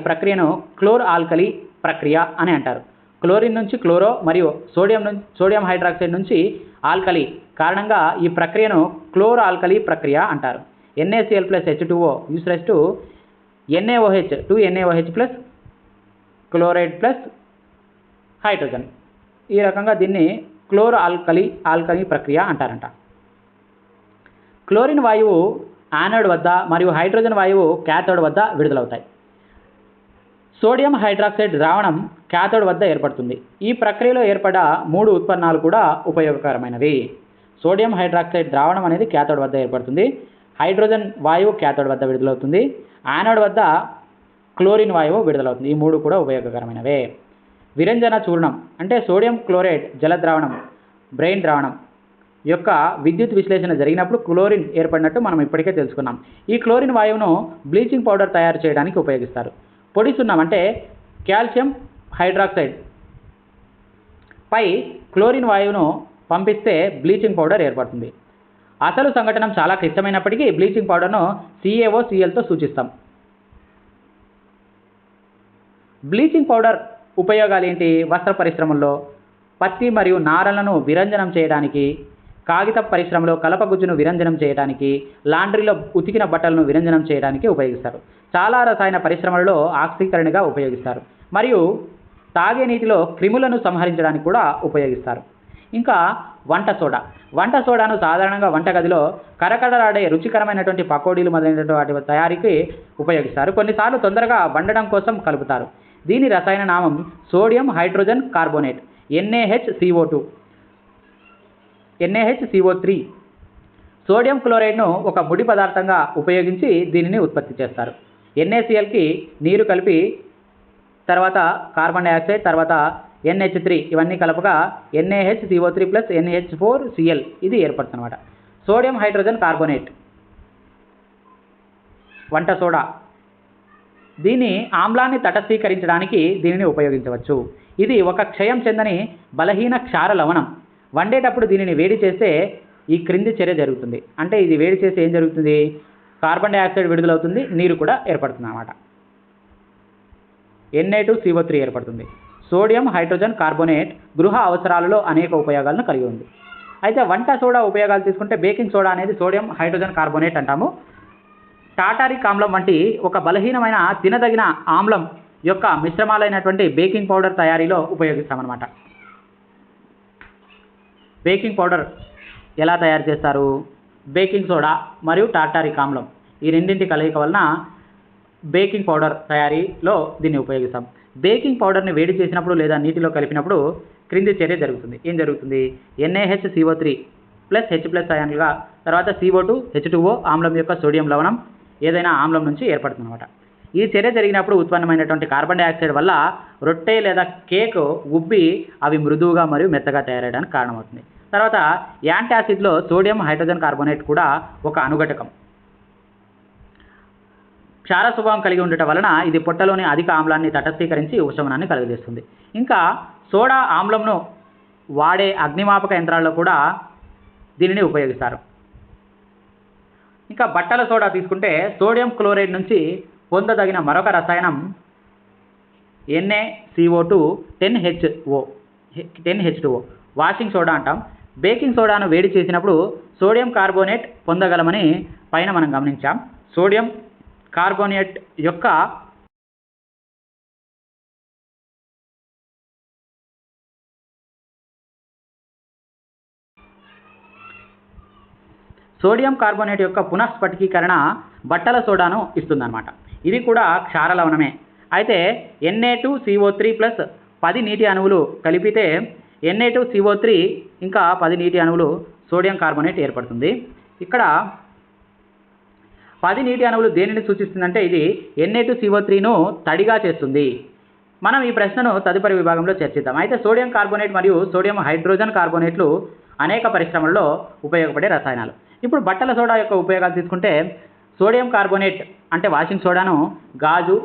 Speaker 3: క్లోర్ ఆల్కలీ ప్రక్రియ అని అంటారు. క్లోరిన్ నుంచి క్లోరో మరియు సోడియం హైడ్రాక్సైడ్ నుంచి ఆల్కలీ కారణంగా ఈ ప్రక్రియను క్లోర్ ఆల్కలీ ప్రక్రియ అంటారు. NaCl + H2O use to NaOH 2NaOH plus chloride plus hydrogen. ఈ రకంగా దీన్ని క్లోర్ ఆల్కలీ ప్రక్రియ అంటారంట. క్లోరిన్ వాయువు యానోడ్ వద్ద మరియు హైడ్రోజన్ వాయువు క్యాథోడ్ వద్ద విడుదలవుతాయి. సోడియం హైడ్రాక్సైడ్ ద్రావణం క్యాథోడ్ వద్ద ఏర్పడుతుంది. ఈ ప్రక్రియలో ఏర్పడ్డ 3 ఉత్పన్నాలు కూడా ఉపయోగకరమైనవి. సోడియం హైడ్రాక్సైడ్ ద్రావణం అనేది క్యాథోడ్ వద్ద ఏర్పడుతుంది. హైడ్రోజన్ వాయువు క్యాథోడ్ వద్ద విడుదలవుతుంది. యానోడ్ వద్ద క్లోరిన్ వాయువు విడుదలవుతుంది. ఈ 3 కూడా ఉపయోగకరమైనవే. విరంజన చూర్ణం అంటే సోడియం క్లోరైడ్ జల ద్రావణం, బ్రెయిన్ ద్రావణం యొక్క విద్యుత్ విశ్లేషణ జరిగినప్పుడు క్లోరిన్ ఏర్పడినట్టు మనం ఇప్పటికే తెలుసుకున్నాం. ఈ క్లోరిన్ వాయువును బ్లీచింగ్ పౌడర్ తయారు చేయడానికి ఉపయోగిస్తారు. పొడి సున్నం అంటే కాల్షియం హైడ్రాక్సైడ్ పై క్లోరిన్ వాయువును పంపిస్తే బ్లీచింగ్ పౌడర్ ఏర్పడుతుంది. అసలు సంఘటన చాలా క్లిష్టమైనప్పటికీ బ్లీచింగ్ పౌడర్ను CaOClతో సూచిస్తాం. బ్లీచింగ్ పౌడర్ ఉపయోగాలు ఏంటి? వస్త్ర పరిశ్రమల్లో పత్తి మరియు నారలను విరంజనం చేయడానికి, కాగిత పరిశ్రమలో కలపగుజ్జును విరంజనం చేయడానికి, లాండ్రీలో ఉతికిన బట్టలను విరంజనం చేయడానికి ఉపయోగిస్తారు. చాలా రసాయన పరిశ్రమలలో ఆక్సీకరణగా ఉపయోగిస్తారు మరియు తాగే నీటిలో క్రిములను సంహరించడానికి కూడా ఉపయోగిస్తారు. ఇంకా వంట సోడాను సాధారణంగా వంటగదిలో కరకరలాడే రుచికరమైనటువంటి పకోడీలు మొదలైనటువంటి వాటి తయారీకి ఉపయోగిస్తారు. కొన్నిసార్లు తొందరగా వండడం కోసం కలుపుతారు. దీని రసాయన నామం sodium hydrogen carbonate NaHCO3. Sodium క్లోరైడ్ను ఒక ముడి పదార్థంగా ఉపయోగించి దీనిని ఉత్పత్తి చేస్తారు. NaClకి నీరు కలిపి తర్వాత కార్బన్ డైఆక్సైడ్ తర్వాత NH3 ఇవన్నీ కలపగా NaHCO3 + NH4Cl ఇది ఏర్పడుతుంది అన్నమాట. సోడియం హైడ్రోజన్ కార్బోనేట్ వంట సోడా, దీని ఆమ్లాన్ని తటస్థీకరించడానికి దీనిని ఉపయోగించవచ్చు. ఇది ఒక క్షయం చెందని బలహీన క్షార లవణం. వండేటప్పుడు దీనిని వేడి చేస్తే ఈ క్రింది చర్య జరుగుతుంది. అంటే ఇది వేడి చేస్తే ఏం జరుగుతుంది? కార్బన్ డైఆక్సైడ్ విడుదలవుతుంది, నీరు కూడా ఏర్పడుతుంది అన్నమాట. Na2CO3 ఏర్పడుతుంది. సోడియం హైడ్రోజన్ కార్బోనేట్ గృహ అవసరాలలో అనేక ఉపయోగాలను కలిగి ఉంది. అయితే వంట సోడా ఉపయోగాలు తీసుకుంటే బేకింగ్ సోడా అనేది సోడియం హైడ్రోజన్ కార్బోనేట్ అంటాము. టాటారిక్ ఆమ్లం వంటి ఒక బలహీనమైన తినదగిన ఆమ్లం యొక్క మిశ్రమాలైనటువంటి బేకింగ్ పౌడర్ తయారీలో ఉపయోగిస్తామన్నమాట. బేకింగ్ పౌడర్ ఎలా తయారు చేస్తారు? బేకింగ్ సోడా మరియు టార్టారిక్ ఆమ్లం ఈ రెండింటి కలయిక వలన బేకింగ్ పౌడర్ తయారీలో దీన్ని ఉపయోగిస్తాం. బేకింగ్ పౌడర్ని వేడి చేసినప్పుడు లేదా నీటిలో కలిపినప్పుడు క్రింది చర్య జరుగుతుంది. ఏం జరుగుతుంది? NaHCO3 ప్లస్ H+ అయాన్లుగా, తర్వాత CO2 H2O ఆమ్లం యొక్క సోడియం లవణం ఏదైనా ఆమ్లం నుంచి ఏర్పడుతుంది అనమాట. ఈ చర్య జరిగినప్పుడు ఉత్పన్నమైనటువంటి కార్బన్ డైఆక్సైడ్ వల్ల రొట్టె లేదా కేక్ ఉబ్బి అవి మృదువుగా మరియు మెత్తగా తయారయ్యడానికి కారణమవుతుంది. తర్వాత యాంటాసిడ్లో సోడియం హైడ్రోజన్ కార్బోనేట్ కూడా ఒక అనుఘటకం. క్షార స్వభావం కలిగి ఉండటం వలన ఇది పొట్టలోని అధిక ఆమ్లాన్ని తటస్థీకరించి ఉపశమనాన్ని కలుగజేస్తుంది. ఇంకా సోడా ఆమ్లంను వాడే అగ్నిమాపక యంత్రాల్లో కూడా దీనిని ఉపయోగిస్తారు. ఇంకా బట్టల సోడా తీసుకుంటే సోడియం క్లోరైడ్ నుంచి పొందదగిన మరొక రసాయనం NaCO2 10H2O వాషింగ్ సోడా అంటాం. బేకింగ్ సోడాను వేడి చేసినప్పుడు సోడియం కార్బోనేట్ పొందగలమని పైన మనం గమనించాం. సోడియం కార్బోనేట్ యొక్క పునఃస్ఫటికీకరణ బట్టల సోడాను ఇస్తుందన్నమాట. ఇది కూడా క్షార లవణమే. అయితే Na2CO3 ప్లస్ 10 నీటి అణువులు కలిపితే Na2CO3 ఇంకా 10 నీటి అణువులు సోడియం కార్బోనేట్ ఏర్పడుతుంది. ఇక్కడ 10 నీటి అణువులు దేనిని సూచిస్తుందంటే ఇది Na2CO3ను తడిగా చేస్తుంది. మనం ఈ ప్రశ్నను తదుపరి విభాగంలో చర్చిద్దాం. అయితే సోడియం కార్బోనేట్ మరియు సోడియం హైడ్రోజన్ కార్బోనేట్లు అనేక పరిశ్రమల్లో ఉపయోగపడే రసాయనాలు. ఇప్పుడు బట్టల సోడా యొక్క ఉపయోగాలు తీసుకుంటే సోడియం కార్బోనేట్ అంటే వాషింగ్ సోడాను గాజు,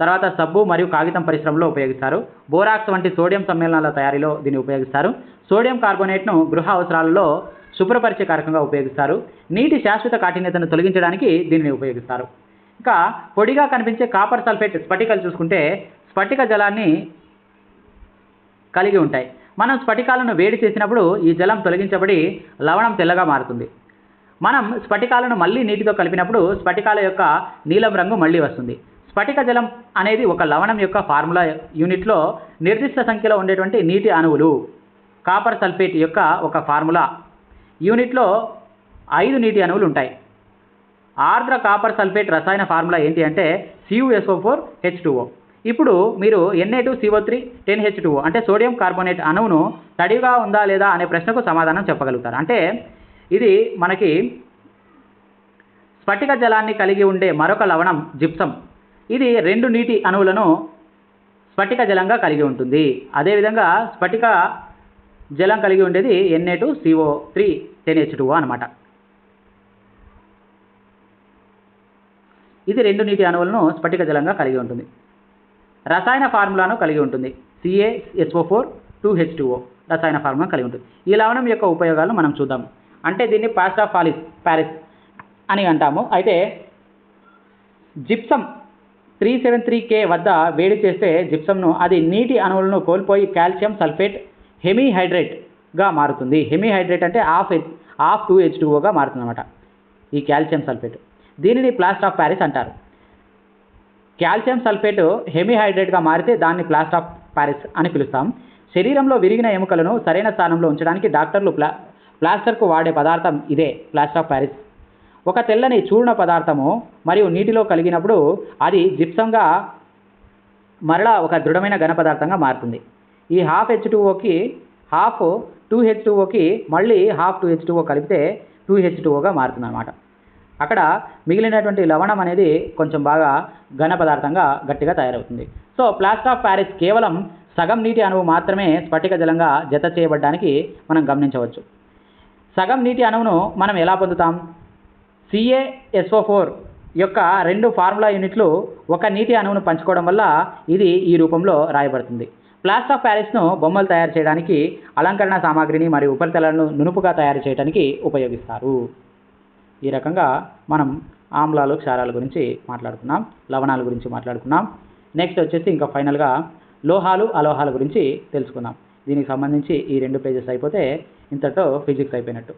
Speaker 3: తర్వాత సబ్బు మరియు కాగితం పరిశ్రమలో ఉపయోగిస్తారు. బోరాక్స్ వంటి సోడియం సమ్మేళనాల తయారీలో దీన్ని ఉపయోగిస్తారు. సోడియం కార్బోనేట్ను గృహ అవసరాలలో శుభ్రపరిచే కారకంగా ఉపయోగిస్తారు. నీటి శాశ్వత కాఠిన్యతను తొలగించడానికి దీనిని ఉపయోగిస్తారు. ఇంకా పొడిగా కనిపించే కాపర్ సల్ఫేట్ స్ఫటికాలు చూసుకుంటే స్ఫటిక జలాన్ని కలిగి ఉంటాయి. మనం స్ఫటికాలను వేడి చేసినప్పుడు ఈ జలం తొలగించబడి లవణం తెల్లగా మారుతుంది. మనం స్ఫటికాలను మళ్ళీ నీటితో కలిపినప్పుడు స్ఫటికాల యొక్క నీలం రంగు మళ్ళీ వస్తుంది. స్ఫటిక జలం అనేది ఒక లవణం యొక్క ఫార్ములా యూనిట్లో నిర్దిష్ట సంఖ్యలో ఉండేటువంటి నీటి అణువులు. కాపర్ సల్ఫేట్ యొక్క ఒక ఫార్ములా యూనిట్లో 5 నీటి అణువులు ఉంటాయి. ఆర్ద్ర కాపర్ సల్ఫేట్ రసాయన ఫార్ములా ఏంటి అంటే CuSO4H2O. ఇప్పుడు మీరు Na2CO3 10H2O అంటే సోడియం కార్బోనేట్ అణువును తడిగా ఉందా లేదా అనే ప్రశ్నకు సమాధానం చెప్పగలుగుతారు. అంటే ఇది మనకి స్ఫటిక జలాన్ని కలిగి ఉండే మరొక లవణం జిప్సం. ఇది 2 నీటి అణువులను స్ఫటిక జలంగా కలిగి ఉంటుంది. అదేవిధంగా స్ఫటిక జలం కలిగి ఉండేది Na2CO3 10H2O అనమాట. ఇది 2 నీటి అణువులను స్ఫటిక జలంగా కలిగి ఉంటుంది. రసాయన ఫార్ములాను కలిగి ఉంటుంది. CaSO4 2H2O రసాయన ఫార్ములా కలిగి ఉంటుంది. ఈ లవణం యొక్క ఉపయోగాలను మనం చూద్దాం. అంటే దీన్ని ప్లాస్టర్ ఆఫ్ ప్యారిస్ అని అంటాము. అయితే జిప్సం 373K వద్ద వేడి చేస్తే జిప్సంను అది నీటి అణువులను కోల్పోయి కాల్షియం సల్ఫేట్ హెమీహైడ్రేట్గా మారుతుంది. హెమీహైడ్రేట్ అంటే హాఫ్ 2H2Oగా మారుతుంది అన్నమాట ఈ కాల్షియం సల్ఫేట్. దీనిని ప్లాస్టర్ ఆఫ్ ప్యారిస్ అంటారు. కాల్షియం సల్ఫేట్ హెమీహైడ్రేట్గా మారితే దాన్ని ప్లాస్టర్ ఆఫ్ ప్యారిస్ అని పిలుస్తాం. శరీరంలో విరిగిన ఎముకలను సరైన స్థానంలో ఉంచడానికి డాక్టర్లు ప్లాస్టర్కు వాడే పదార్థం ఇదే ప్లాస్టర్ ఆఫ్ ప్యారిస్. ఒక తెల్లని చూర్ణ పదార్థము మరియు నీటిలో కలిగినప్పుడు అది జిప్సంగా మరలా ఒక దృఢమైన ఘన పదార్థంగా మారుతుంది. ఈ హాఫ్ 2H2Oకి మళ్ళీ హాఫ్ 2H2O కలిపితే 2H2Oగా మారుతుంది అన్నమాట. అక్కడ మిగిలినటువంటి లవణం అనేది కొంచెం బాగా ఘన పదార్థంగా గట్టిగా తయారవుతుంది. సో ప్లాస్టర్ ఆఫ్ ప్యారిస్ కేవలం సగం నీటి అణువు మాత్రమే స్ఫటిక జలంగా జత చేయబడడానికి మనం గమనించవచ్చు. సగం నీటి అణువును మనం ఎలా పొందుతాం? CaSO4 యొక్క 2 ఫార్ములా యూనిట్లు ఒక నీటి అణువును పంచుకోవడం వల్ల ఇది ఈ రూపంలో రాయబడుతుంది. ప్లాస్టర్ ఆఫ్ ప్యారిస్ను బొమ్మలు తయారు చేయడానికి, అలంకరణ సామాగ్రిని మరియు ఉపరితలాలను నునుపుగా తయారు చేయడానికి ఉపయోగిస్తారు. ఈ రకంగా మనం ఆమ్లాలు, క్షారాల గురించి మాట్లాడుకున్నాం, లవణాల గురించి మాట్లాడుకున్నాం. నెక్స్ట్ వచ్చేసి ఇంకా ఫైనల్గా లోహాలు, అలోహాల గురించి తెలుసుకుందాం. దీనికి సంబంధించి ఈ 2 పేజెస్ అయిపోతే ఇంతటితో ఫిజిక్స్ అయిపోయినట్టు.